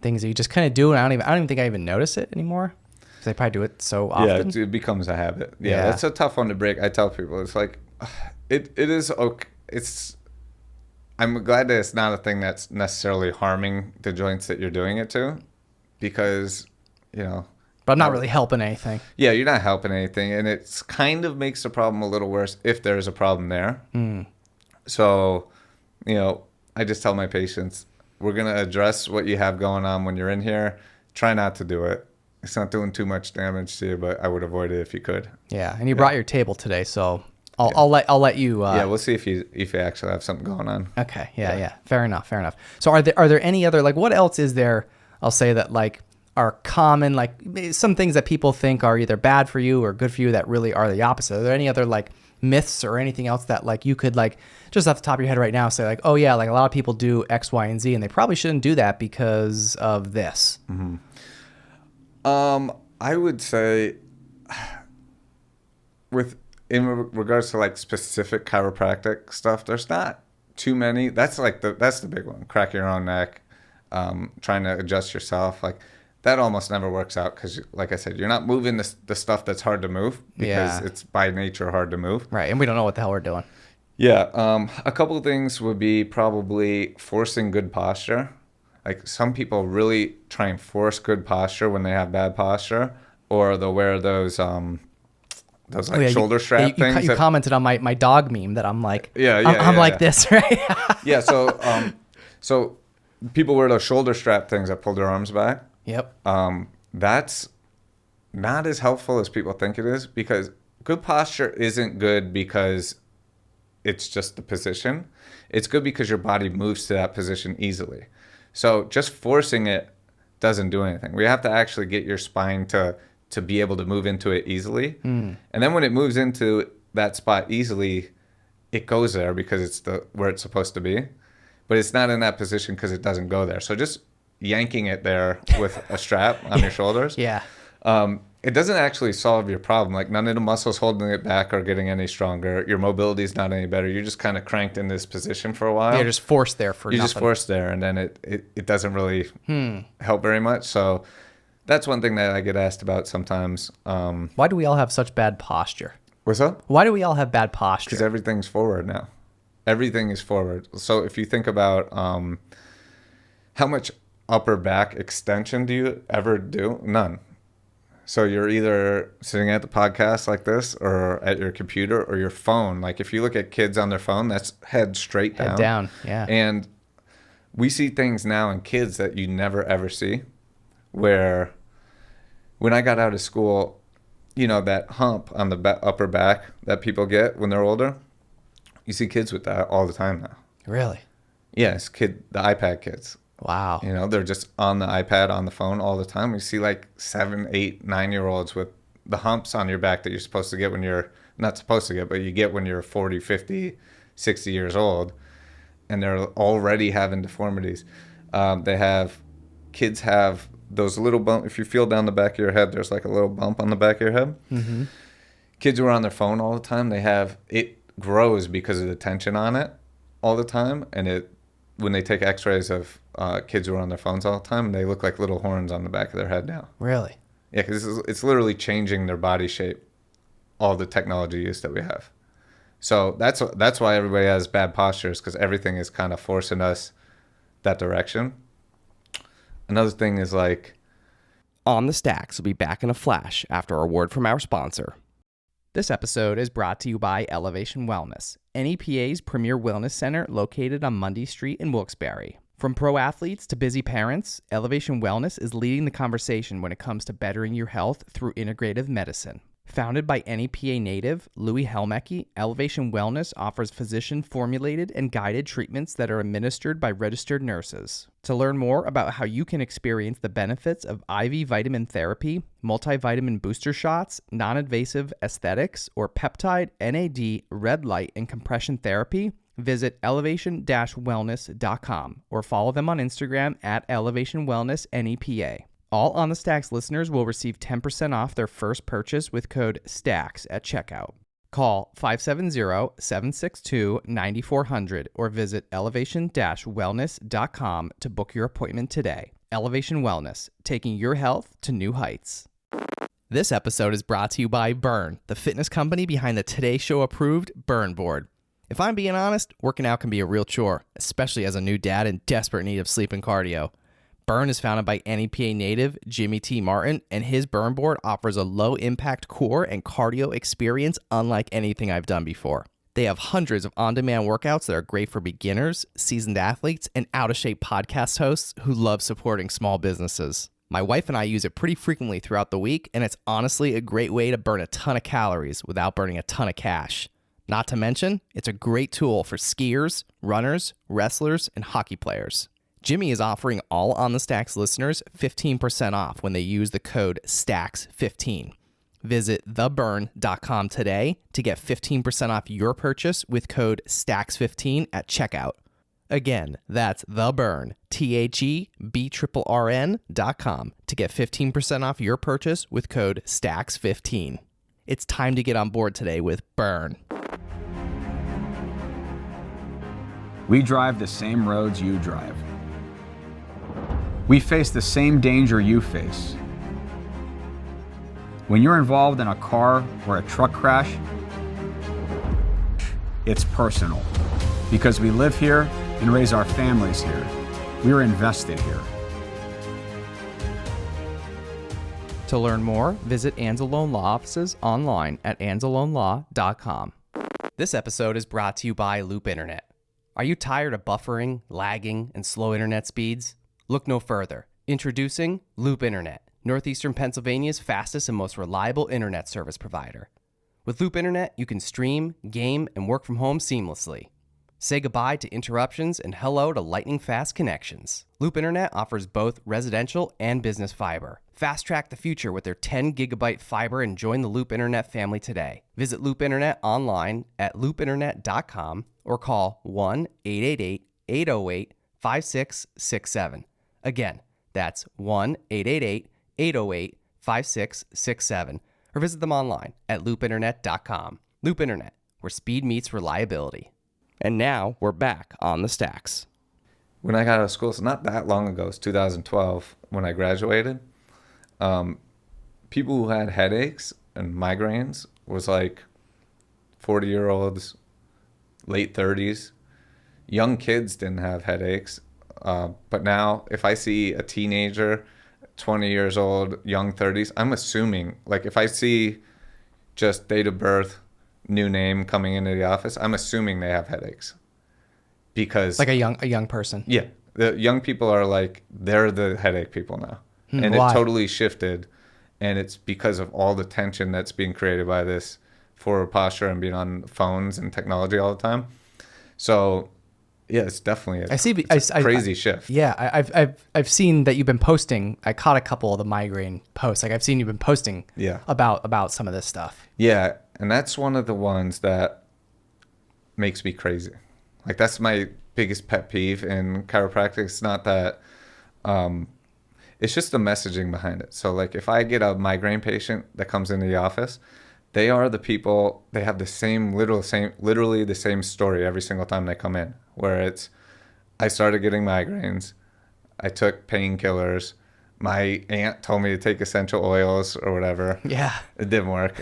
things that you just kind of do. And I don't even think I even notice it anymore. Because I probably do it so often. Yeah, it becomes a habit. Yeah, that's a tough one to break. I tell people, it's like, it is okay. I'm glad that it's not a thing that's necessarily harming the joints that you're doing it to, because, But I'm not really helping anything. Yeah, you're not helping anything, and it's kind of makes the problem a little worse if there's a problem there. So, I just tell my patients, we're going to address what you have going on when you're in here. Try not to do it. It's not doing too much damage to you, but I would avoid it if you could. Yeah, and you brought your table today, so I'll let you. We'll see if you actually have something going on. Okay. Yeah. Fair enough. So are there any other, like, what else is there? I'll say that like are common, like some things that people think are either bad for you or good for you that really are the opposite. Are there any other like myths or anything else that like you could like just off the top of your head right now say like, oh yeah, like a lot of people do X, Y, and Z, and they probably shouldn't do that because of this? Mm-hmm. I would say in regards to like specific chiropractic stuff, there's not too many. That's the big one. Crack your own neck, trying to adjust yourself. Like that almost never works out because, like I said, you're not moving the stuff that's hard to move because it's by nature hard to move. Right, and we don't know what the hell we're doing. Yeah, a couple of things would be probably forcing good posture. Like some people really try and force good posture when they have bad posture, or they'll wear those shoulder strap things. You commented on my dog meme that I'm like, I'm like this, right? Yeah. So people wear those shoulder strap things that pull their arms back. Yep. That's not as helpful as people think it is, because good posture isn't good because it's just the position. It's good because your body moves to that position easily. So just forcing it doesn't do anything. We have to actually get your spine to be able to move into it easily. And then when it moves into that spot easily, it goes there because it's where it's supposed to be. But it's not in that position because it doesn't go there. So just yanking it there with a strap on your shoulders. Yeah. It doesn't actually solve your problem. Like none of the muscles holding it back are getting any stronger. Your mobility is not any better. You're just kind of cranked in this position for a while. You're just forced there for nothing. You're just forced there, and then it doesn't really help very much. So that's one thing that I get asked about sometimes. Why do we all have such bad posture? What's up? Why do we all have bad posture? Because everything's forward now. Everything is forward. So if you think about how much upper back extension do you ever do? None. So you're either sitting at the podcast like this or at your computer or your phone. Like if you look at kids on their phone, that's head straight down. Head down, yeah. And we see things now in kids that you never ever see, where when I got out of school, that hump on the upper back that people get when they're older, you see kids with that all the time now. Really? Yes, the iPad kids. Wow. They're just on the iPad, on the phone all the time. We see like 7, 8, 9-year-olds with the humps on your back that you're supposed to get when you're not supposed to get, but you get when you're 40, 50, 60 years old. And they're already having deformities. Kids have those little bumps. If you feel down the back of your head, there's like a little bump on the back of your head. Mm-hmm. Kids who are on their phone all the time, it grows because of the tension on it all the time. And when they take x-rays of kids who are on their phones all the time, they look like little horns on the back of their head now. Really? Yeah, because it's literally changing their body shape, all the technology use that we have. So that's why everybody has bad postures, because everything is kind of forcing us that direction. Another thing is like... On the Stacks will be back in a flash after a word from our sponsor. This episode is brought to you by Elevation Wellness, NEPA's premier wellness center located on Mundy Street in Wilkes-Barre. From pro athletes to busy parents, Elevation Wellness is leading the conversation when it comes to bettering your health through integrative medicine. Founded by NEPA native Louis Helmecke, Elevation Wellness offers physician-formulated and guided treatments that are administered by registered nurses. To learn more about how you can experience the benefits of IV vitamin therapy, multivitamin booster shots, non-invasive aesthetics, or peptide, NAD, red light, and compression therapy, visit elevation-wellness.com or follow them on Instagram at Elevation Wellness NEPA. All On the Stacks listeners will receive 10% off their first purchase with code STACKS at checkout. Call 570-762-9400 or visit elevation-wellness.com to book your appointment today. Elevation Wellness, taking your health to new heights. This episode is brought to you by Burn, the fitness company behind the Today Show approved Burn Board. If I'm being honest, working out can be a real chore, especially as a new dad in desperate need of sleep and cardio. Burn is founded by NEPA native Jimmy T. Martin, and his Burn Board offers a low-impact core and cardio experience unlike anything I've done before. They have hundreds of on-demand workouts that are great for beginners, seasoned athletes, and out-of-shape podcast hosts who love supporting small businesses. My wife and I use it pretty frequently throughout the week, and it's honestly a great way to burn a ton of calories without burning a ton of cash. Not to mention, it's a great tool for skiers, runners, wrestlers, and hockey players. Jimmy is offering all On the Stacks listeners 15% off when they use the code STACKS15. Visit theburn.com today to get 15% off your purchase with code STACKS15 at checkout. Again, that's theburn, THEBRRN.com to get 15% off your purchase with code STACKS15. It's time to get on board today with Burn. We drive the same roads you drive. We face the same danger you face. When you're involved in a car or a truck crash, it's personal. Because we live here and raise our families here. We're invested here. To learn more, visit Anzalone Law offices online at anzalonelaw.com. This episode is brought to you by Loop Internet. Are you tired of buffering, lagging, and slow internet speeds? Look no further. Introducing Loop Internet, Northeastern Pennsylvania's fastest and most reliable internet service provider. With Loop Internet, you can stream, game, and work from home seamlessly. Say goodbye to interruptions and hello to lightning-fast connections. Loop Internet offers both residential and business fiber. Fast-track the future with their 10-gigabyte fiber and join the Loop Internet family today. Visit Loop Internet online at loopinternet.com or call 1-888-808-5667. Again, that's 1-888-808-5667. Or visit them online at loopinternet.com. Loop Internet, where speed meets reliability. And now we're back on the stacks. When I got out of school, it's not that long ago, it's 2012 when I graduated, people who had headaches and migraines was like 40-year-olds, late 30s. Young kids didn't have headaches. But now if I see a teenager, 20 years old, young 30s, I'm assuming, like if I see just date of birth, new name coming into the office, I'm assuming they have headaches. Because Like a young person. yeah, the young people are like, they're the headache people now. And Why? it totally shifted. And it's because of all the tension that's being created by this forward posture and being on phones and technology all the time. So yeah, it's definitely a crazy shift. Yeah, I've seen that you've been posting. I caught a couple of the migraine posts. Like I've seen you've been posting about some of this stuff. Yeah, and that's one of the ones that makes me crazy. Like that's my biggest pet peeve in chiropractic. It's not that, it's just the messaging behind it. So like if I get a migraine patient that comes into the office, they are the people, they have literally the same story every single time they come in, where it's, I started getting migraines, I took painkillers, my aunt told me to take essential oils or whatever. Yeah. It didn't work.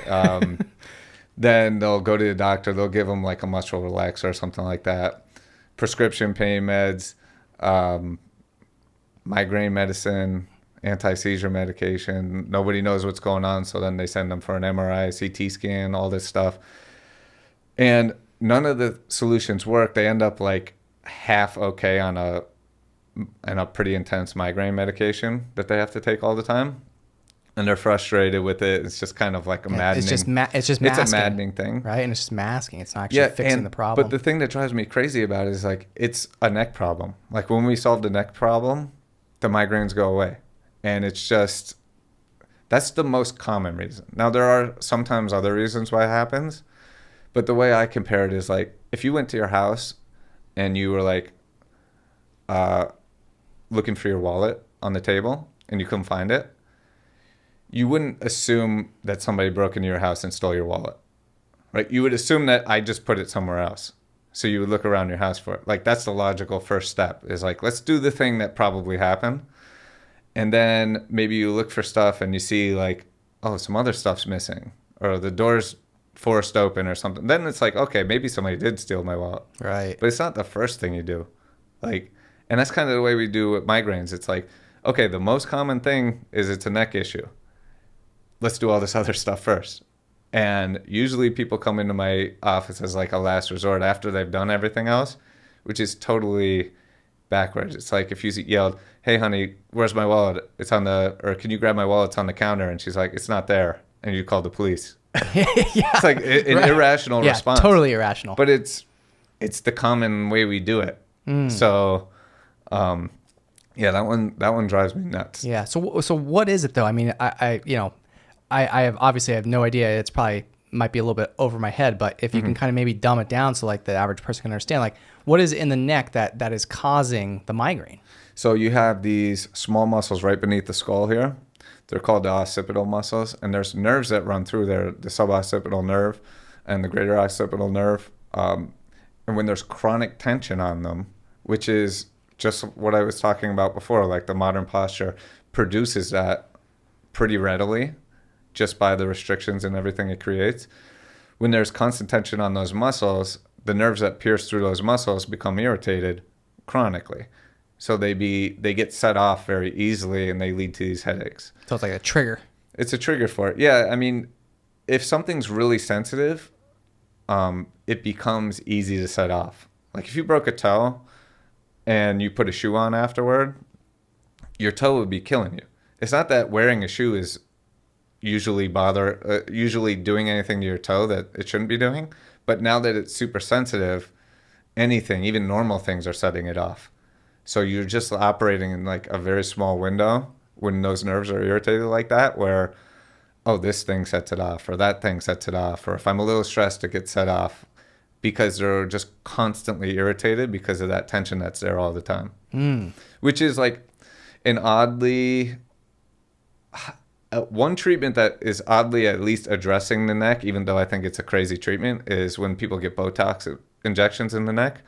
Then they'll go to the doctor, they'll give them like a muscle relaxer or something like that. Prescription pain meds, migraine medicine, anti-seizure medication. Nobody knows what's going on, so then they send them for an MRI, CT scan, all this stuff. And none of the solutions work. They end up like half okay on a pretty intense migraine medication that they have to take all the time. and they're frustrated with it. It's just kind of like a maddening. It's just masking, it's a maddening thing, right? And it's just masking. It's not actually fixing the problem. But the thing that drives me crazy about it is like it's a neck problem. Like when we solve the neck problem, the migraines go away, and it's just that's the most common reason. Now there are sometimes other reasons why it happens, but the way I compare it is like if you went to your house and you were like looking for your wallet on the table and you couldn't find it, you wouldn't assume that somebody broke into your house and stole your wallet, right? You would assume that I just put it somewhere else. So you would look around your house for it. Like that's the logical first step is like, let's do the thing that probably happened. And then maybe you look for stuff and you see like, oh, some other stuff's missing or the door's forced open or something. Then it's like, okay, maybe somebody did steal my wallet. Right. But it's not the first thing you do. Like, and that's kind of the way we do with migraines. It's like, okay, the most common thing is it's a neck issue. Let's do all this other stuff first. And usually people come into my office as like a last resort after they've done everything else, which is totally backwards. It's like if you yelled, hey, honey, where's my wallet? Or can you grab my wallet? It's on the counter. And she's like, it's not there. And you call the police. Yeah. It's like an irrational response. Totally irrational. But it's the common way we do it. So, yeah, that one drives me nuts. Yeah. So what is it though? I mean, I have no idea. It's probably might be a little bit over my head, but if you can kind of maybe dumb it down so like the average person can understand, like what is in the neck that is causing the migraine? So you have these small muscles right beneath the skull here. They're called the occipital muscles, and there's nerves that run through there, the suboccipital nerve and the greater occipital nerve. And when there's chronic tension on them, which is just what I was talking about before, like the modern posture produces that pretty readily just by the restrictions and everything it creates. When there's constant tension on those muscles, the nerves that pierce through those muscles become irritated chronically. So they get set off very easily and they lead to these headaches. So it's like a trigger. It's a trigger for it. Yeah, I mean, if something's really sensitive, it becomes easy to set off. Like if you broke a toe and you put a shoe on afterward, your toe would be killing you. It's not that wearing a shoe is usually doing anything to your toe that it shouldn't be doing, but now that it's super sensitive, anything, even normal things are setting it off. So you're just operating in like a very small window when those nerves are irritated like that, where, oh, this thing sets it off, or that thing sets it off, or if I'm a little stressed, it gets set off because they're just constantly irritated because of that tension that's there all the time. Which is like an oddly... one treatment that is oddly at least addressing the neck, even though I think it's a crazy treatment, is when people get Botox injections in the neck.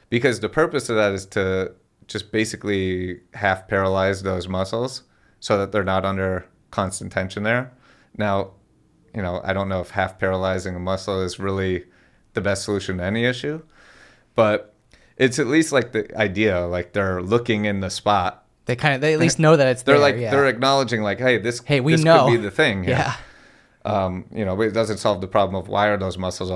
Because the purpose of that is to just basically half paralyze those muscles so that they're not under constant tension there. Now, I don't know if half paralyzing a muscle is really the best solution to any issue, but it's at least like the idea, like they're looking in the spot. They at least know that it's there. They're acknowledging like, hey, this know. Could be the thing. Yeah. It doesn't solve the problem of why are those muscles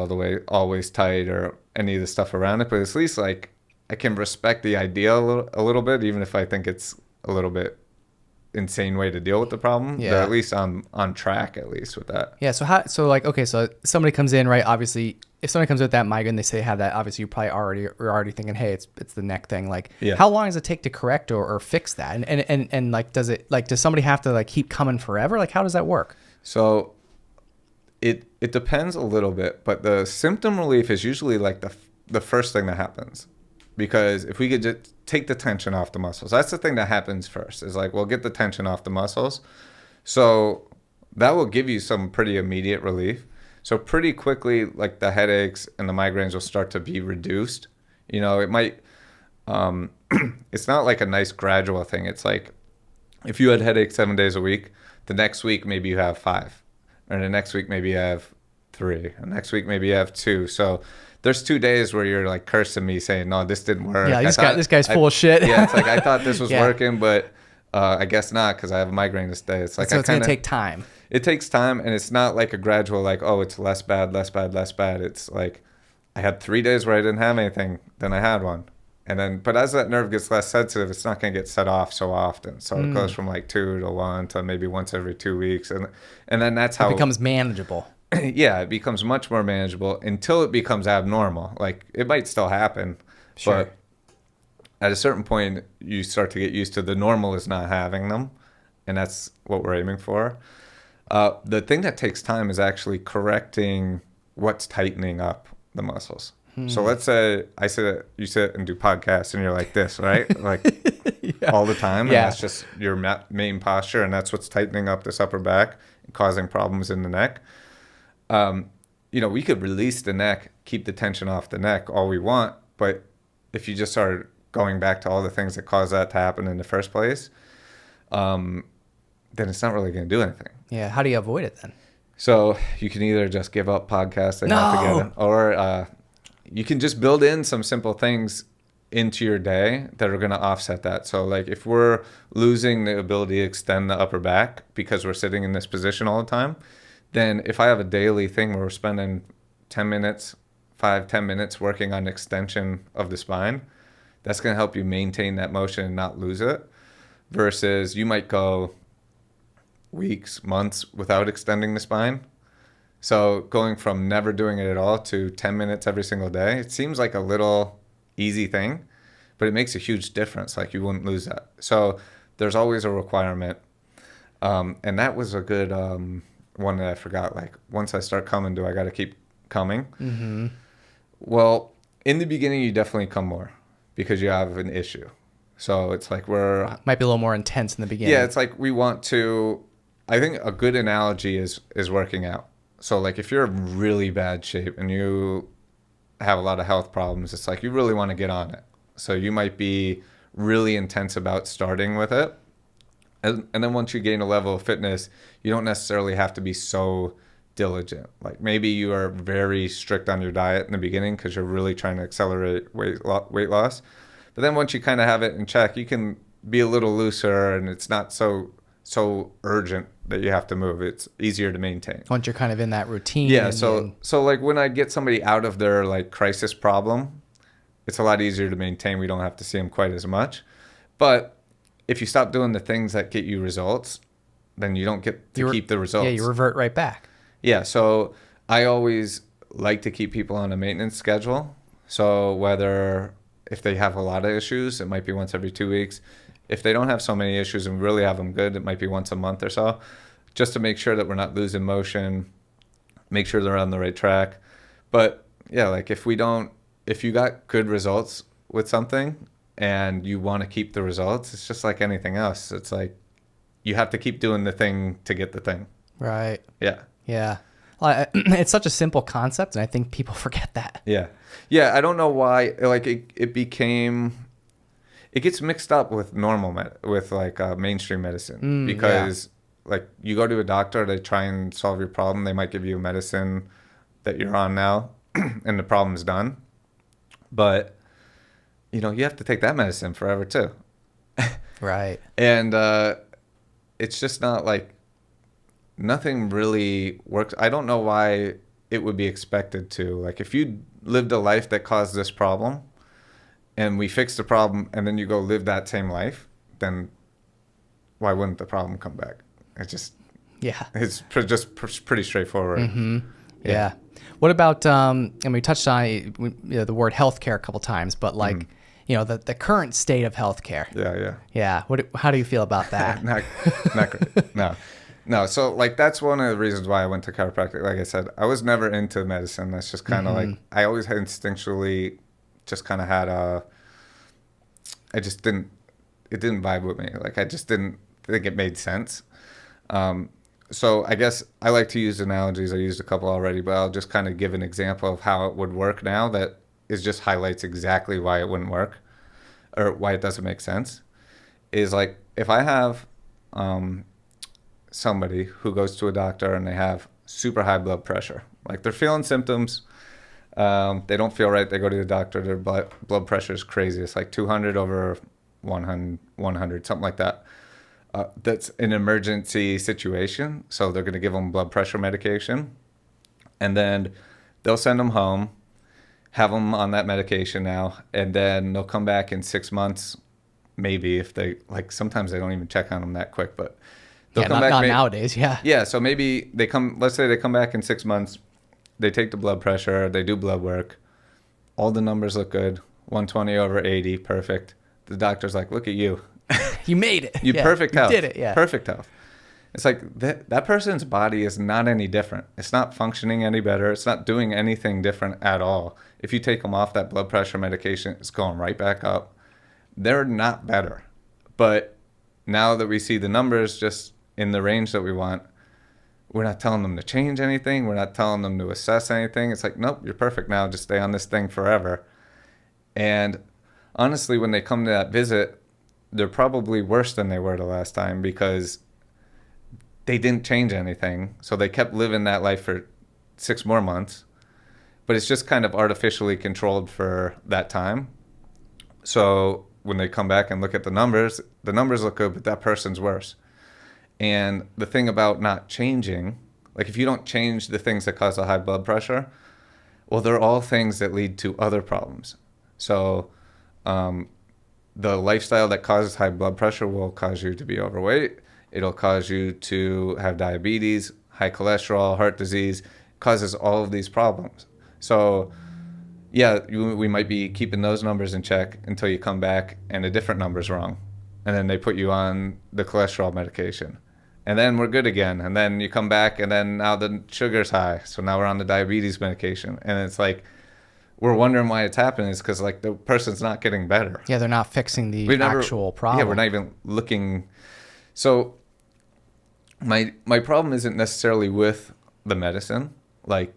always tight or any of the stuff around it, but at least like I can respect the idea a little bit, even if I think it's a little bit insane way to deal with the problem. Yeah. They're at least on track at least with that. Yeah. So somebody comes in, right? Obviously, if somebody comes with that migraine, they say they have that. Obviously, you're already thinking, hey, it's the neck thing. Like, how long does it take to correct or fix that? And like, does somebody have to like keep coming forever? Like, how does that work? So it depends a little bit, but the symptom relief is usually like the first thing that happens. Because if we could just take the tension off the muscles, that's the thing that happens first, is like, we'll get the tension off the muscles. So that will give you some pretty immediate relief. So pretty quickly, like the headaches and the migraines will start to be reduced. It might, it's not like a nice gradual thing. It's like if you had headaches 7 days a week, the next week maybe you have 5. Or the next week maybe you have 3. And next week maybe you have 2. So there's 2 days where you're like cursing me saying, no, this didn't work. Yeah, this guy's full of shit. Yeah, it's like, I thought this was working, but I guess not, because I have a migraine this day. It's like, so it's going to take time. It takes time, and it's not like a gradual, like, oh, it's less bad. It's like I had 3 days where I didn't have anything, then I had one. And then, but as that nerve gets less sensitive, it's not going to get set off so often. So it goes from like 2 to 1 to maybe once every 2 weeks. And then that's how It becomes manageable. yeah, it becomes much more manageable until it becomes abnormal. Like it might still happen, Sure. but at a certain point, you start to get used to the normal is not having them. And that's what we're aiming for. The thing that takes time is actually correcting what's tightening up the muscles. So let's say you sit and do podcasts and you're like this, right? Like all the time. Yeah. And that's just your main posture. And that's what's tightening up this upper back and causing problems in the neck. We could release the neck, keep the tension off the neck all we want. But if you just start going back to all the things that caused that to happen in the first place, then it's not really going to do anything. Yeah. How do you avoid it then? So you can either just give up podcasting No. altogether, or you can just build in some simple things into your day that are going to offset that. So like if we're losing the ability to extend the upper back because we're sitting in this position all the time, then if I have a daily thing where we're spending 10 minutes working on extension of the spine, that's going to help you maintain that motion and not lose it, versus you might go weeks, months without extending the spine. So going from never doing it at all to 10 minutes every single day, it seems like a little easy thing, but it makes a huge difference. Like you wouldn't lose that. So there's always a requirement. And that was a good one that I forgot. Like once I start coming, do I got to keep coming? Mm-hmm. Well, in the beginning, you definitely come more because you have an issue. So it's like Might be a little more intense in the beginning. yeah, it's like we want to, I think a good analogy is working out. So like if you're in really bad shape and you have a lot of health problems, it's like you really want to get on it. So you might be really intense about starting with it. And then once you gain a level of fitness, you don't necessarily have to be so diligent. Like maybe you are very strict on your diet in the beginning because you're really trying to accelerate weight loss. But then once you kind of have it in check, you can be a little looser and it's not so urgent that you have to move. It's easier to maintain. Once you're kind of in that routine. Yeah, so like when I get somebody out of their like crisis problem, it's a lot easier to maintain. We don't have to see them quite as much. But if you stop doing the things that get you results, then you don't get to keep the results. Yeah, you revert right back. Yeah, so I always like to keep people on a maintenance schedule. So if they have a lot of issues, it might be once every 2 weeks. If they don't have so many issues and really have them good, it might be once a month or so, just to make sure that we're not losing motion, make sure they're on the right track. But yeah, like if you got good results with something and you want to keep the results, it's just like anything else. It's like you have to keep doing the thing to get the thing. Right. Yeah. Yeah. Well, it's such a simple concept, and I think people forget that. Yeah. Yeah, I don't know why. Like it gets mixed up with mainstream medicine because like you go to a doctor, they try and solve your problem. They might give you a medicine that you're on now and the problem's done. But, you have to take that medicine forever too. Right. And it's just not like nothing really works. I don't know why it would be expected to. Like if you lived a life that caused this problem and we fixed the problem and then you go live that same life, then why wouldn't the problem come back? It's just pretty straightforward. Mm-hmm. Yeah. What about, and we touched on the word healthcare a couple times, but like, the current state of healthcare. Yeah. Yeah. How do you feel about that? not great. No. So like, that's one of the reasons why I went to chiropractic. Like I said, I was never into medicine. That's just kind of like, I always had instinctually just kind of had it didn't vibe with me. Like I just didn't think it made sense. So I guess I like to use analogies. I used a couple already, but I'll just kind of give an example of how it would work now that just highlights exactly why it wouldn't work or why it doesn't make sense. Is like if I have somebody who goes to a doctor and they have super high blood pressure, like they're feeling symptoms, they don't feel right, they go to the doctor, their blood pressure is crazy. It's like 200 over 100, something like that. That's an emergency situation, so they're going to give them blood pressure medication, and then they'll send them home, have them on that medication now, and then they'll come back in 6 months, maybe, if they, like, sometimes they don't even check on them that quick, but they'll come back. Not nowadays, yeah. Yeah, so maybe let's say they come back in 6 months, they take the blood pressure, they do blood work, all the numbers look good, 120 over 80, perfect. The doctor's like, look at you. You made it. You perfect health. You did it, yeah. Perfect health. It's like that person's body is not any different. It's not functioning any better. It's not doing anything different at all. If you take them off that blood pressure medication, it's going right back up. They're not better. But now that we see the numbers just in the range that we want, we're not telling them to change anything. We're not telling them to assess anything. It's like, nope, you're perfect now. Just stay on this thing forever. And honestly, when they come to that visit, they're probably worse than they were the last time because they didn't change anything. So they kept living that life for 6 more months. But it's just kind of artificially controlled for that time. So when they come back and look at the numbers look good, but that person's worse. And the thing about not changing, like if you don't change the things that cause the high blood pressure, well, they're all things that lead to other problems. So the lifestyle that causes high blood pressure will cause you to be overweight. It'll cause you to have diabetes, high cholesterol, heart disease. It causes all of these problems. So yeah, we might be keeping those numbers in check until you come back and a different number's wrong. And then they put you on the cholesterol medication. And then we're good again. And then you come back and then now the sugar's high. So now we're on the diabetes medication. And it's like, we're wondering why it's happening is because like the person's not getting better. Yeah, they're not fixing the actual problem. Yeah, we're not even looking. So my problem isn't necessarily with the medicine. Like,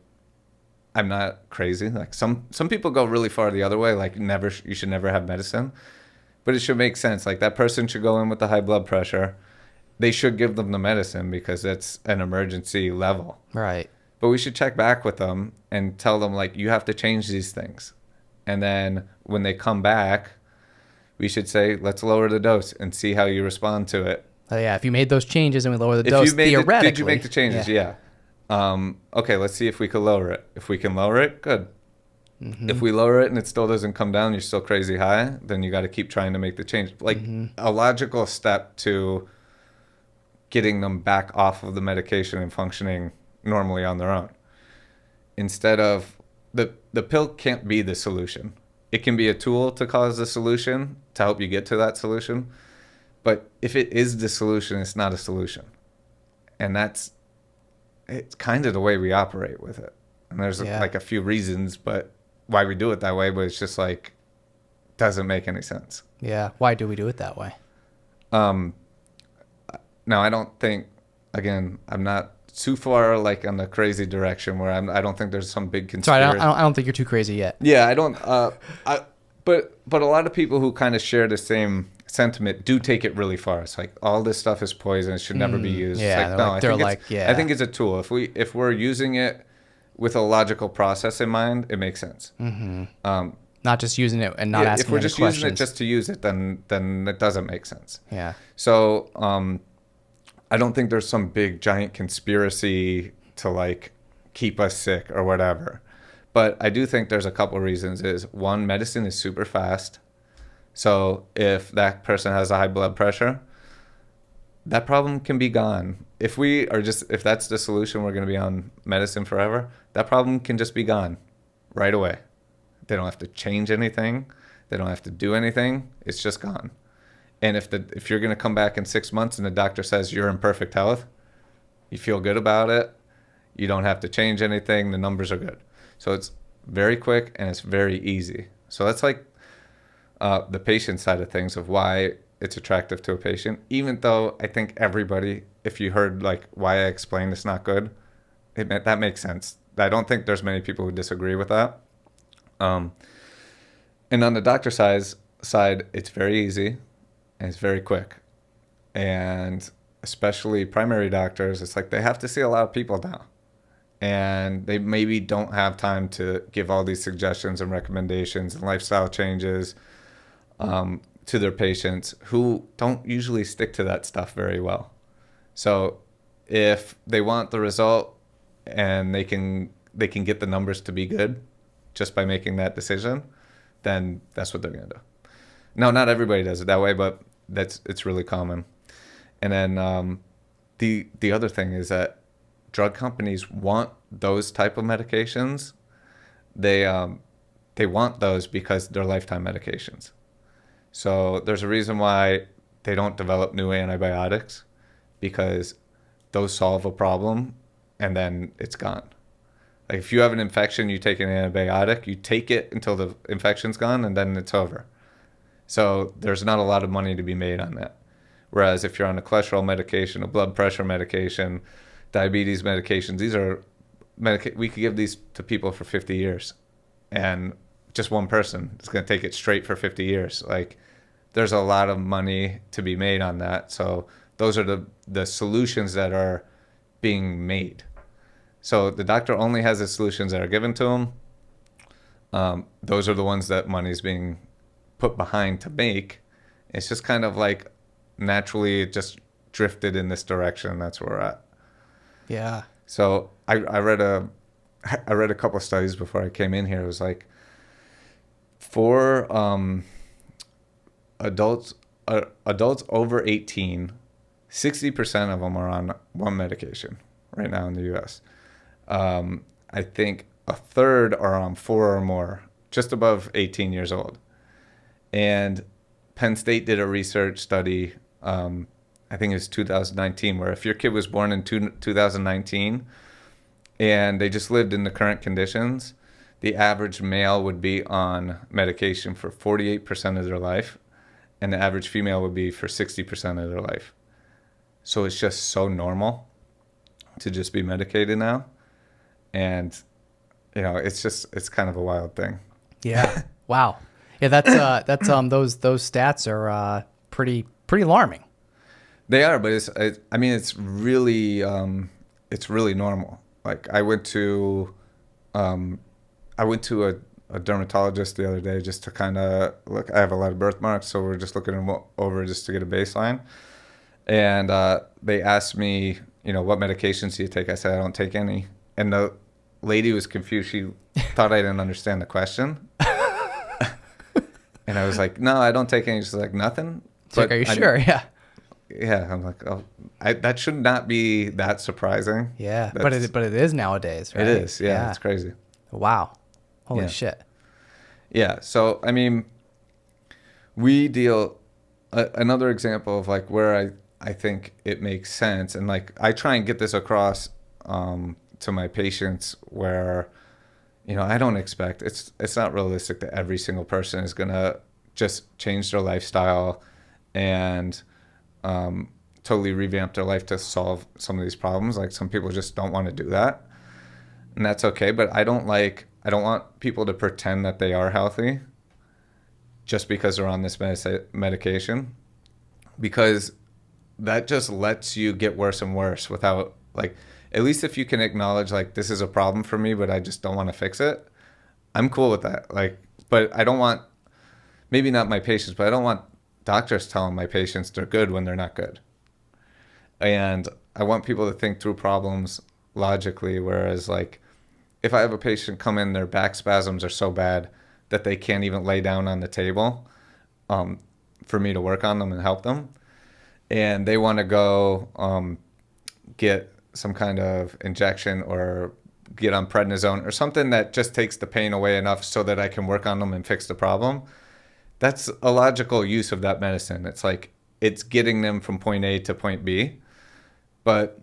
I'm not crazy. Like some people go really far the other way. Like you should never have medicine. But it should make sense. Like that person should go in with the high blood pressure. They should give them the medicine because it's an emergency level. Right. But we should check back with them and tell them, like, you have to change these things. And then when they come back, we should say, let's lower the dose and see how you respond to it. Yeah, if you made those changes and we lower the dose, theoretically. Did you make the changes? Yeah. Okay, let's see if we can lower it. If we can lower it, good. Mm-hmm. If we lower it and it still doesn't come down, you're still crazy high, then you got to keep trying to make the change. Like a logical step to getting them back off of the medication and functioning normally on their own. Instead of the pill can't be the solution. It can be a tool to cause the solution to help you get to that solution. But if it is the solution, it's not a solution. And it's kind of the way we operate with it. And there's like a few reasons, but why we do it that way, but it's just like, doesn't make any sense. Yeah. Why do we do it that way? Now, I don't think, again, I'm not too far like on the crazy direction where I don't think there's some big conspiracy. Sorry, I don't think you're too crazy yet. Yeah, I don't. But a lot of people who kind of share the same sentiment do take it really far. It's like all this stuff is poison; it should never be used. Yeah, it's like, I think it's a tool. If we're using it with a logical process in mind, it makes sense. Mm-hmm. Not just using it and not asking if we're any just questions. using it just to use it, then it doesn't make sense. Yeah. So I don't think there's some big giant conspiracy to like keep us sick or whatever. But I do think there's a couple reasons. One, medicine is super fast. So if that person has a high blood pressure, that problem can be gone. If that's the solution, we're going to be on medicine forever, that problem can just be gone right away. They don't have to change anything. They don't have to do anything. It's just gone. And if you're going to come back in 6 months and the doctor says you're in perfect health, you feel good about it. You don't have to change anything. The numbers are good. So it's very quick and it's very easy. So that's like the patient side of things of why it's attractive to a patient. Even though I think everybody, if you heard like why I explained it's not good, that makes sense. I don't think there's many people who disagree with that. And on the doctor side, it's very easy. And it's very quick. And especially primary doctors, it's like they have to see a lot of people now. And they maybe don't have time to give all these suggestions and recommendations and lifestyle changes to their patients who don't usually stick to that stuff very well. So if they want the result and they can get the numbers to be good, just by making that decision, then that's what they're going to do. No, not everybody does it that way, but it's really common. And then the other thing is that drug companies want those type of medications. They want those because they're lifetime medications. So there's a reason why they don't develop new antibiotics, because those solve a problem and then it's gone. Like if you have an infection, you take an antibiotic, you take it until the infection's gone, and then it's over. So there's not a lot of money to be made on that. Whereas if you're on a cholesterol medication, a blood pressure medication, diabetes medications, these are we could give these to people for 50 years, and just one person is going to take it straight for 50 years. Like there's a lot of money to be made on that. So those are the solutions that are being made. So the doctor only has the solutions that are given to him. Those are the ones that money's being put behind to make. It's just kind of like naturally just drifted in this direction. That's where we're at. Yeah. So I read a couple of studies before I came in here. It was like for adults over 18, 60% of them are on one medication right now in the U.S. I think a third are on 4 or more, just above 18 years old. And Penn State did a research study, I think it was 2019, where if your kid was born in 2019 and they just lived in the current conditions, the average male would be on medication for 48% of their life, and the average female would be for 60% of their life. So it's just so normal to just be medicated now. And, it's kind of a wild thing. Yeah. Wow. Yeah, those stats are pretty alarming. They are, but it's really normal. Like I went to a dermatologist the other day just to kind of look. I have a lot of birthmarks, so we're just looking them over just to get a baseline. And they asked me, what medications do you take? I said I don't take any. And the lady was confused. She thought I didn't understand the question. And I was like, no, I don't take any. She's like, nothing? But are you sure? Yeah. Yeah. I'm like, that should not be that surprising. Yeah. But it is nowadays, right? It is. Yeah. It's crazy. Wow. Holy shit. Yeah. So, we deal, another example of like where I think it makes sense. And like, I try and get this across to my patients where, I don't expect, it's not realistic that every single person is going to just change their lifestyle and totally revamp their life to solve some of these problems. Like some people just don't want to do that. And that's okay. But I don't want people to pretend that they are healthy just because they're on this medication, because that just lets you get worse and worse without, like, at least if you can acknowledge, like, this is a problem for me, but I just don't want to fix it. I'm cool with that. Like, but I don't want, maybe not my patients, but I don't want doctors telling my patients they're good when they're not good. And I want people to think through problems logically, whereas like if I have a patient come in, their back spasms are so bad that they can't even lay down on the table for me to work on them and help them, and they want to go get some kind of injection or get on prednisone or something that just takes the pain away enough so that I can work on them and fix the problem. That's a logical use of that medicine. It's like it's getting them from point A to point B. But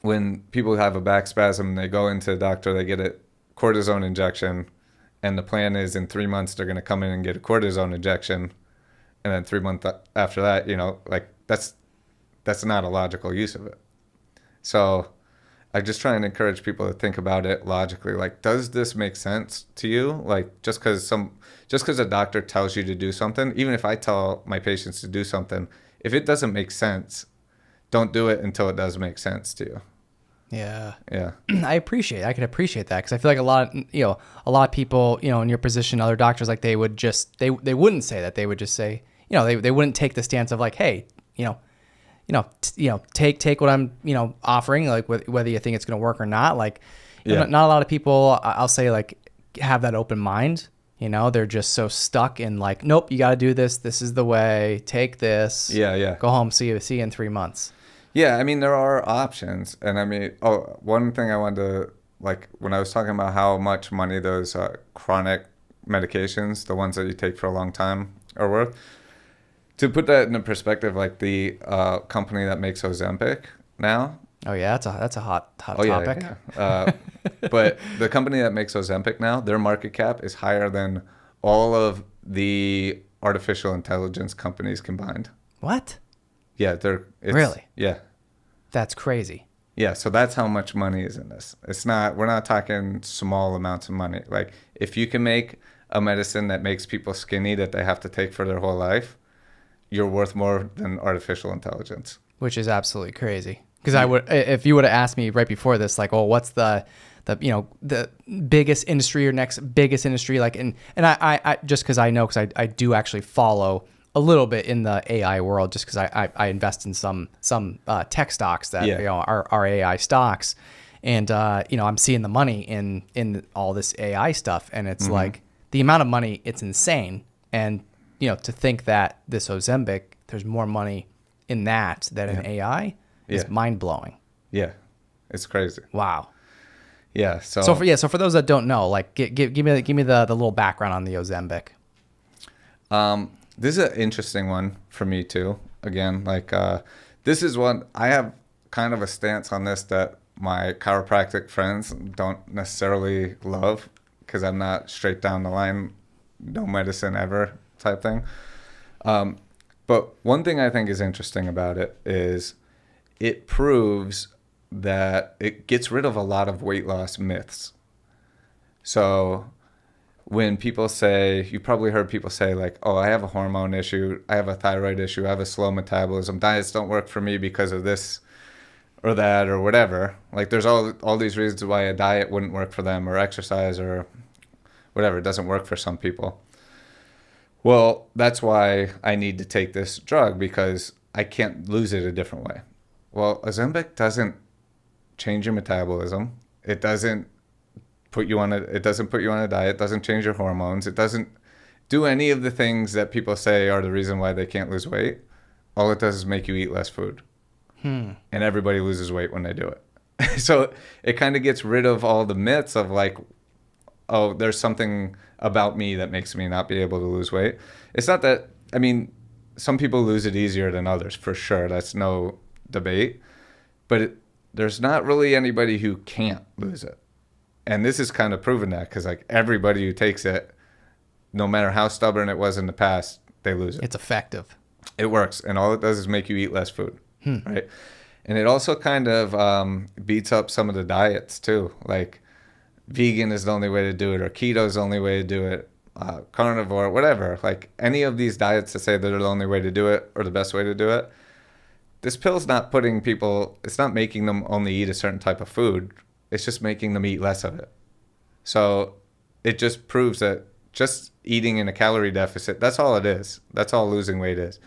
when people have a back spasm, they go into the doctor, they get a cortisone injection, and the plan is in 3 months they're going to come in and get a cortisone injection, and then 3 months after that, like that's not a logical use of it. So I just try and encourage people to think about it logically. Like, does this make sense to you? Like, just because a doctor tells you to do something, even if I tell my patients to do something, if it doesn't make sense, don't do it until it does make sense to you. Yeah. Yeah. I can appreciate that, because I feel like a lot of people, in your position, other doctors, like they would just, they wouldn't say that. They would just say, they wouldn't take the stance of like, hey, take what I'm, offering, like whether you think it's going to work or not. Like, not a lot of people, I'll say, like, have that open mind. You know, they're just so stuck in like, nope, you got to do this. This is the way. Take this. Yeah. Go home. See you in 3 months. Yeah, I mean, there are options. And I mean, one thing I wanted to, like, when I was talking about how much money those chronic medications, the ones that you take for a long time, are worth, to put that into perspective, like the company that makes Ozempic now. Oh, yeah, that's a hot Oh, topic. Yeah. But the company that makes Ozempic now, their market cap is higher than all of the artificial intelligence companies combined. What? Yeah, Really? Yeah. That's crazy. Yeah, so that's how much money is in this. We're not talking small amounts of money. Like, if you can make a medicine that makes people skinny that they have to take for their whole life, you're worth more than artificial intelligence. Which is absolutely crazy. Because if you would have asked me right before this, like, oh, what's the biggest industry or next biggest industry? Like, and I just because I know, because I do actually follow a little bit in the AI world, just because I invest in some tech stocks that are AI stocks, and I'm seeing the money in all this AI stuff, and it's like the amount of money, it's insane, and to think that this Ozempic, there's more money in that than in AI is mind blowing. Yeah, it's crazy. Wow. Yeah. So for those that don't know, like, give me the little background on the Ozempic. This is an interesting one for me too. Again, like, this is one I have kind of a stance on this that my chiropractic friends don't necessarily love, because I'm not straight down the line, no medicine ever type thing. But one thing I think is interesting about it is it proves that it gets rid of a lot of weight loss myths. So when people say, you probably heard people say like, oh, I have a hormone issue, I have a thyroid issue, I have a slow metabolism, diets don't work for me because of this or that or whatever. Like, there's all these reasons why a diet wouldn't work for them, or exercise or whatever. It doesn't work for some people. Well, that's why I need to take this drug, because I can't lose it a different way. Well, Ozempic doesn't change your metabolism. It doesn't put you on a diet. It doesn't change your hormones. It doesn't do any of the things that people say are the reason why they can't lose weight. All it does is make you eat less food. And everybody loses weight when they do it. So it kind of gets rid of all the myths of like, oh, there's something about me that makes me not be able to lose weight. It's not that, I mean, some people lose it easier than others, for sure. That's no debate. But there's not really anybody who can't lose it. And this is kind of proven that, because like everybody who takes it, no matter how stubborn it was in the past, they lose it. It's effective. It works. And all it does is make you eat less food. Right. And it also kind of beats up some of the diets too. Like, vegan is the only way to do it, or keto is the only way to do it, carnivore, whatever. Like, any of these diets that say they're the only way to do it or the best way to do it, this pill's not putting people, it's not making them only eat a certain type of food. It's just making them eat less of it. So it just proves that just eating in a calorie deficit, that's all it is. That's all losing weight is.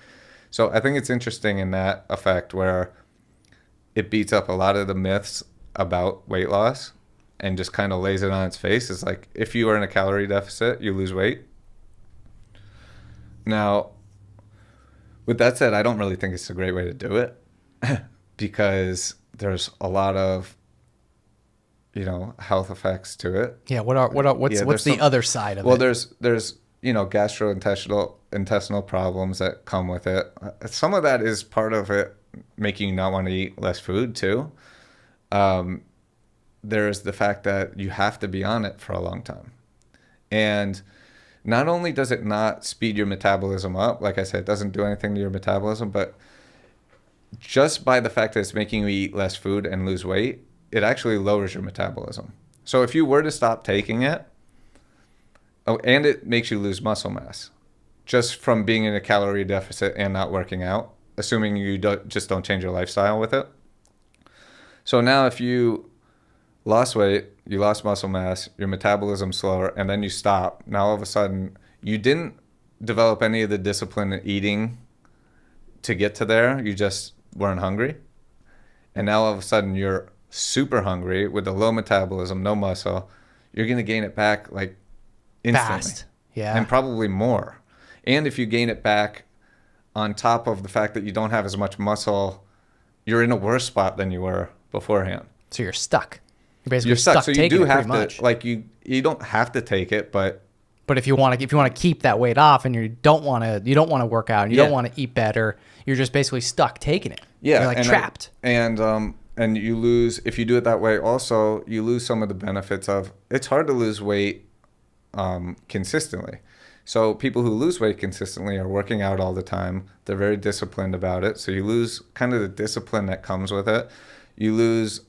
So I think it's interesting in that effect, where it beats up a lot of the myths about weight loss and just kind of lays it on its face. It's like, if you are in a calorie deficit, you lose weight. Now, with that said, I don't really think it's a great way to do it, because there's a lot of, health effects to it. Yeah. What's the other side of it? Well, there's gastrointestinal problems that come with it. Some of that is part of it making you not want to eat less food too. There's the fact that you have to be on it for a long time. And not only does it not speed your metabolism up, like I said, it doesn't do anything to your metabolism, but just by the fact that it's making you eat less food and lose weight, it actually lowers your metabolism. So if you were to stop taking it, and it makes you lose muscle mass just from being in a calorie deficit and not working out, assuming you don't change your lifestyle with it. So now if you lost weight, you lost muscle mass, your metabolism's slower, and then you stop, now all of a sudden you didn't develop any of the discipline in eating to get to there. You just weren't hungry. And now all of a sudden you're super hungry with a low metabolism, no muscle. You're going to gain it back like instantly. Fast. Yeah. And probably more. And if you gain it back on top of the fact that you don't have as much muscle, you're in a worse spot than you were beforehand. So you're stuck. You're basically You're stuck. So you taking do it have pretty much. to, like, you don't have to take it, but But if you want to keep that weight off and you don't want to work out and you don't Yeah. want to eat better, you're just basically stuck taking it. yeah, You're like and trapped. And you lose, if you do it that way, also you lose some of the benefits of, it's hard to lose weight consistently. So people who lose weight consistently are working out all the time. They're very disciplined about it. So you lose kind of the discipline that comes with it. You lose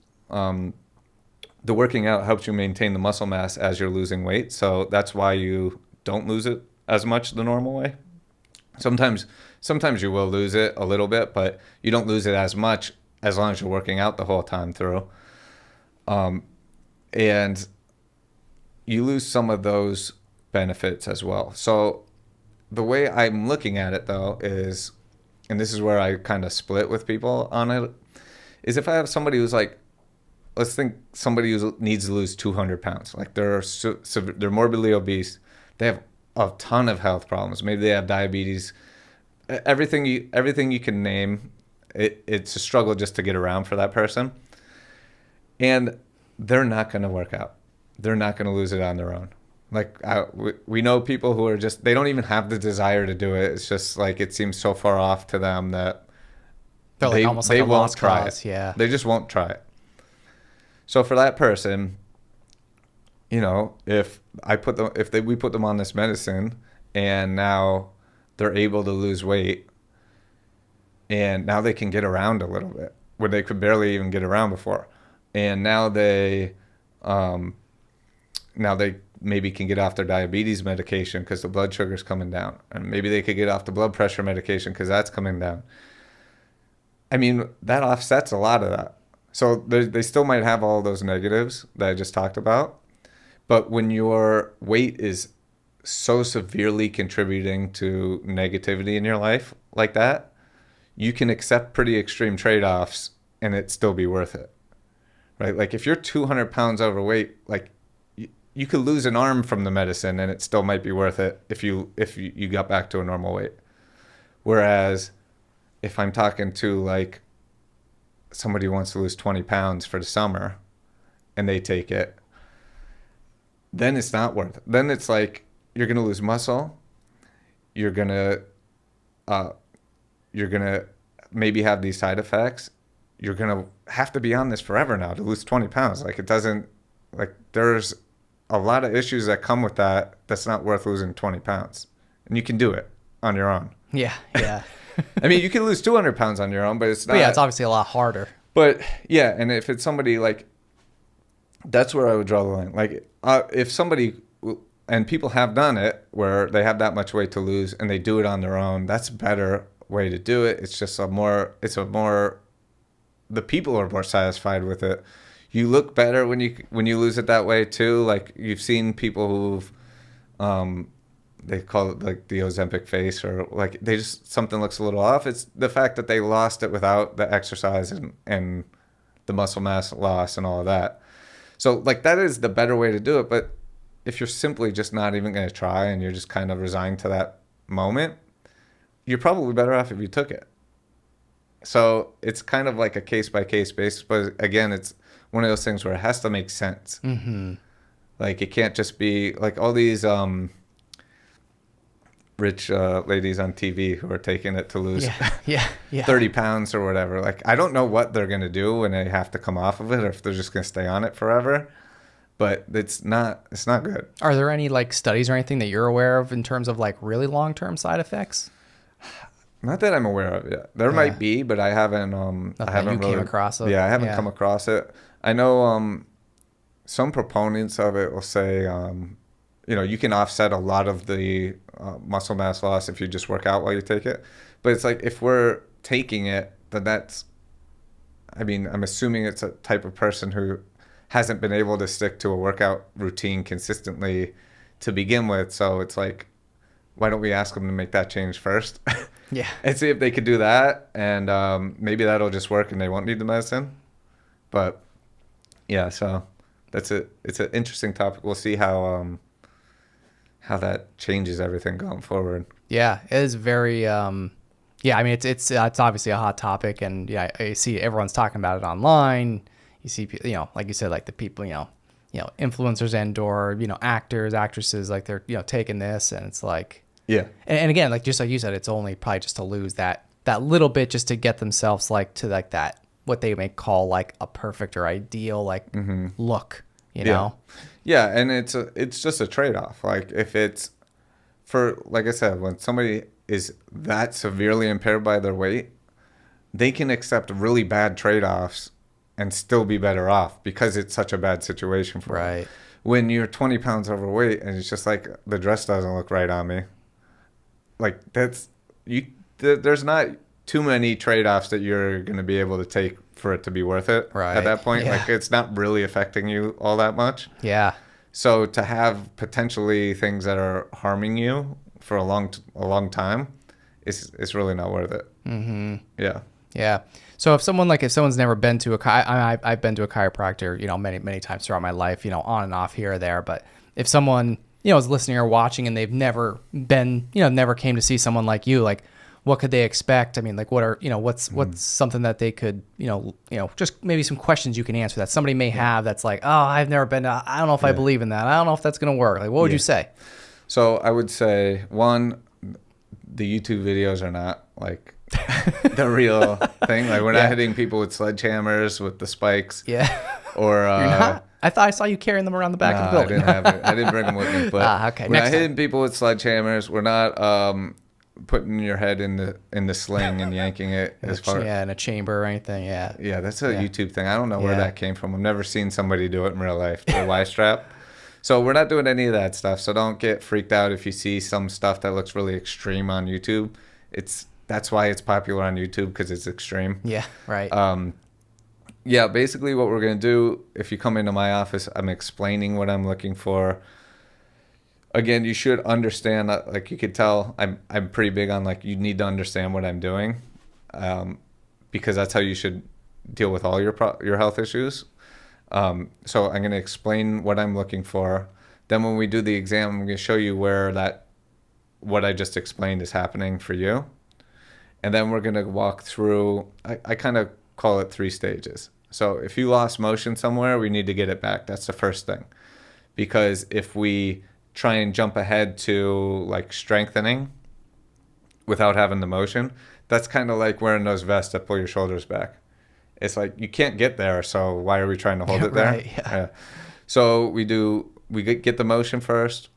the working out helps you maintain the muscle mass as you're losing weight. So that's why you don't lose it as much the normal way. Sometimes you will lose it a little bit, but you don't lose it as much as long as you're working out the whole time through. And you lose some of those benefits as well. So the way I'm looking at it, though, is, and this is where I kind of split with people on it, is if I have somebody who's like, let's think somebody who needs to lose 200 pounds, like they're morbidly obese, they have a ton of health problems. Maybe they have diabetes, everything you can name. It's a struggle just to get around for that person, and they're not going to work out. They're not going to lose it on their own. Like we know people who are just, they don't even have the desire to do it. It's just like, it seems so far off to them that They're like almost like a won't lost try cause. it. Yeah. They just won't try it. So for that person, you know, if we put them on this medicine and now they're able to lose weight and now they can get around a little bit where they could barely even get around before. And now they maybe can get off their diabetes medication because the blood sugar's coming down. And maybe they could get off the blood pressure medication because that's coming down. I mean, that offsets a lot of that. So they still might have all those negatives that I just talked about. But when your weight is so severely contributing to negativity in your life like that, you can accept pretty extreme trade-offs and it still be worth it. Right? Like if you're 200 pounds overweight, like you could lose an arm from the medicine and it still might be worth it if you got back to a normal weight. Whereas if I'm talking to like somebody who wants to lose 20 pounds for the summer and they take it, then it's not worth it. Then it's like you're going to lose muscle. You're going to maybe have these side effects. You're going to have to be on this forever now to lose 20 pounds. Like it doesn't, like there's a lot of issues that come with that. That's not worth losing 20 pounds. And you can do it on your own. Yeah. Yeah. I mean, you can lose 200 pounds on your own, but it's not. But yeah, it's obviously a lot harder. But yeah, and if it's somebody like, that's where I would draw the line. Like if somebody, and people have done it where they have that much weight to lose and they do it on their own, that's a better way to do it. It's just the people are more satisfied with it. You look better when you lose it that way too. Like you've seen people who've, they call it like the Ozempic face, or like they just, something looks a little off. It's the fact that they lost it without the exercise and the muscle mass loss and all of that. So like that is the better way to do it. But if you're simply just not even going to try and you're just kind of resigned to that moment, you're probably better off if you took it. So it's kind of like a case by case basis. But again, it's one of those things where it has to make sense. Mm-hmm. Like it can't just be like all these rich ladies on TV who are taking it to lose Yeah. 30 pounds or whatever. Like, I don't know what they're going to do when they have to come off of it, or if they're just going to stay on it forever. But it's not good. Are there any like studies or anything that you're aware of in terms of like really long-term side effects? Not that I'm aware of yet. There might be, but I haven't came across it. Yeah, I haven't come across it. I know some proponents of it will say you can offset a lot of the muscle mass loss if you just work out while you take it. But it's like, if we're taking it, then I'm assuming it's a type of person who hasn't been able to stick to a workout routine consistently to begin with. So it's like, why don't we ask them to make that change first? Yeah. And see if they could do that. And maybe that'll just work and they won't need the medicine. But yeah, so that's it. It's an interesting topic. We'll see how how that changes everything going forward. Yeah, it is very. Yeah, I mean, it's obviously a hot topic, and yeah, I see everyone's talking about it online. You see, like you said, like the people, influencers and/or actors, actresses, like they're taking this, and it's like, Yeah. and again, like just like you said, it's only probably just to lose that little bit, just to get themselves like to like that what they may call like a perfect or ideal like look, know. Yeah, and it's just a trade-off. Like if it's like I said, when somebody is that severely impaired by their weight, they can accept really bad trade-offs and still be better off because it's such a bad situation for them. Right. When you're 20 pounds overweight and it's just like the dress doesn't look right on me, like there's not too many trade-offs that you're going to be able to take for it to be worth it at that point. Yeah. Like it's not really affecting you all that much. Yeah. So to have potentially things that are harming you for a long time, it's really not worth it. Mm-hmm. Yeah. Yeah. So if someone's never been to I've been to a chiropractor, many times throughout my life, on and off here or there. But if someone, is listening or watching and they've never been, never came to see someone like you, like what could they expect? I mean, like what are, what's something that they could, just maybe some questions you can answer that somebody may have that's like, oh, I've never been to, I don't know if I believe in that. I don't know if that's going to work. Like, what would you say? So I would say, one, the YouTube videos are not like the real thing. Like we're not hitting people with sledgehammers with the spikes. Yeah. Or You're not? I thought I saw you carrying them around the back of the building. I didn't have it. I didn't bring them with me. But okay. We're not hitting people with sledgehammers. We're not putting your head in the sling and yanking it as far. Yeah, in a chamber or anything. Yeah. Yeah, that's a YouTube thing. I don't know where that came from. I've never seen somebody do it in real life. The Y strap. So we're not doing any of that stuff. So don't get freaked out if you see some stuff that looks really extreme on YouTube. That's why it's popular on YouTube, because it's extreme. Yeah, right. Yeah, basically what we're going to do, if you come into my office, I'm explaining what I'm looking for. Again, you should understand, like you could tell, I'm pretty big on like you need to understand what I'm doing, because that's how you should deal with all your health issues. So I'm going to explain what I'm looking for. Then when we do the exam, I'm going to show you where what I just explained is happening for you. And then we're going to walk through, I kind of call it 3 stages. So if you lost motion somewhere, we need to get it back. That's the first thing. Because if we try and jump ahead to like strengthening without having the motion, that's kind of like wearing those vests that pull your shoulders back. It's like you can't get there, so why are we trying to hold it there? Right, yeah. So we get the motion first,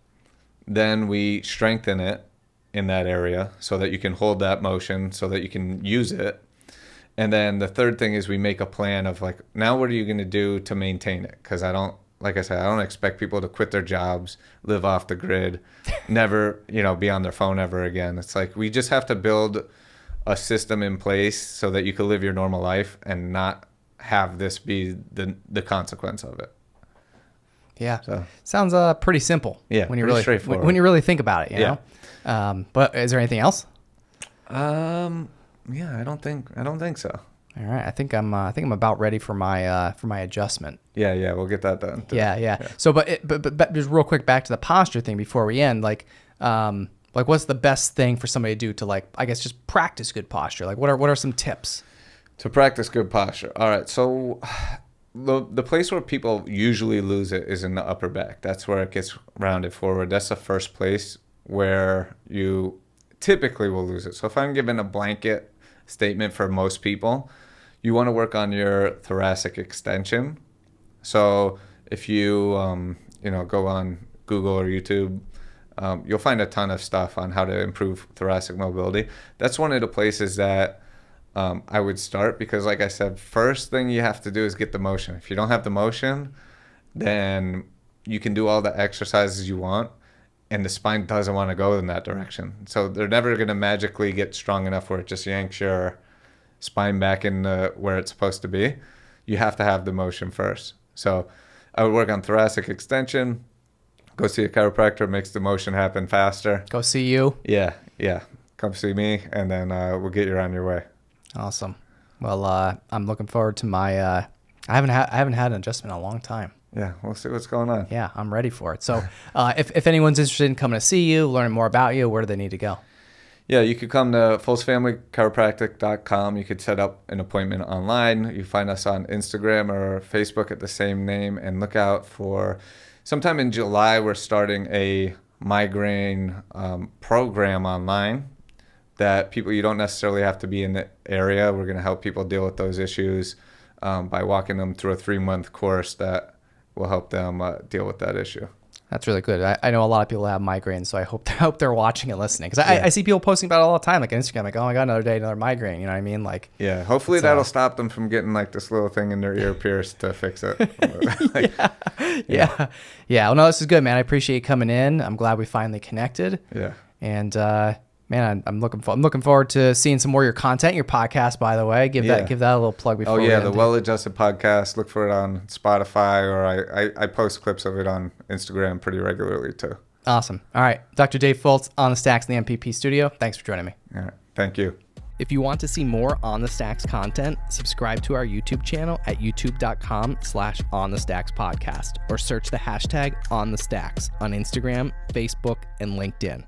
then we strengthen it in that area so that you can hold that motion, so that you can use it. And then the third thing is we make a plan of like, now what are you going to do to maintain it? Because like I said, I don't expect people to quit their jobs, live off the grid, never, be on their phone ever again. It's like we just have to build a system in place so that you can live your normal life and not have this be the consequence of it. Yeah. So. Sounds pretty simple. Yeah, when you pretty really straightforward. when you really think about it, you know. But is there anything else? Yeah, I don't think so. All right, I think I'm about ready for my adjustment. Yeah, we'll get that done. Yeah. So, but just real quick back to the posture thing before we end. Like what's the best thing for somebody to do to like, I guess, just practice good posture? Like, what are some tips to practice good posture? All right, so the place where people usually lose it is in the upper back. That's where it gets rounded forward. That's the first place where you typically will lose it. So if I'm giving a blanket statement for most people, you want to work on your thoracic extension. So if you go on Google or YouTube, you'll find a ton of stuff on how to improve thoracic mobility. That's one of the places that I would start, because like I said, first thing you have to do is get the motion. If you don't have the motion, then you can do all the exercises you want, and the spine doesn't want to go in that direction. So they're never going to magically get strong enough where it just yanks your spine back in where it's supposed to be. You have to have the motion first. So I would work on thoracic extension, go see a chiropractor, makes the motion happen faster. Go see you. Yeah. Come see me, and then we'll get you on your way. Awesome. Well, I'm looking forward to my. I haven't had an adjustment in a long time. Yeah, we'll see what's going on. Yeah, I'm ready for it. So if anyone's interested in coming to see you, learning more about you, where do they need to go? Yeah, you could come to FultzFamilyChiropractic.com. You could set up an appointment online. You find us on Instagram or Facebook at the same name, and look out for sometime in July, we're starting a migraine program online that people, you don't necessarily have to be in the area. We're going to help people deal with those issues by walking them through a 3-month course that will help them deal with that issue. That's really good. I know a lot of people have migraines, so I hope they're watching and listening, because I see people posting about it all the time, like on Instagram, like, oh my God, another day, another migraine. You know what I mean? Like, yeah, hopefully that'll stop them from getting like this little thing in their ear pierced to fix it. Like, yeah. Well, no, this is good, man. I appreciate you coming in. I'm glad we finally connected. Yeah. And man, I'm looking forward to seeing some more of your content, your podcast, by the way. Give that a little plug before. Oh we yeah, end the it. Well-Adjusted podcast. Look for it on Spotify, or I post clips of it on Instagram pretty regularly too. Awesome. All right, Dr. Dave Fultz on the Stacks in the MPP studio. Thanks for joining me. All right. Thank you. If you want to see more On the Stacks content, subscribe to our YouTube channel at youtube.com/onthestackspodcast, or search the hashtag OnTheStacks on Instagram, Facebook, and LinkedIn.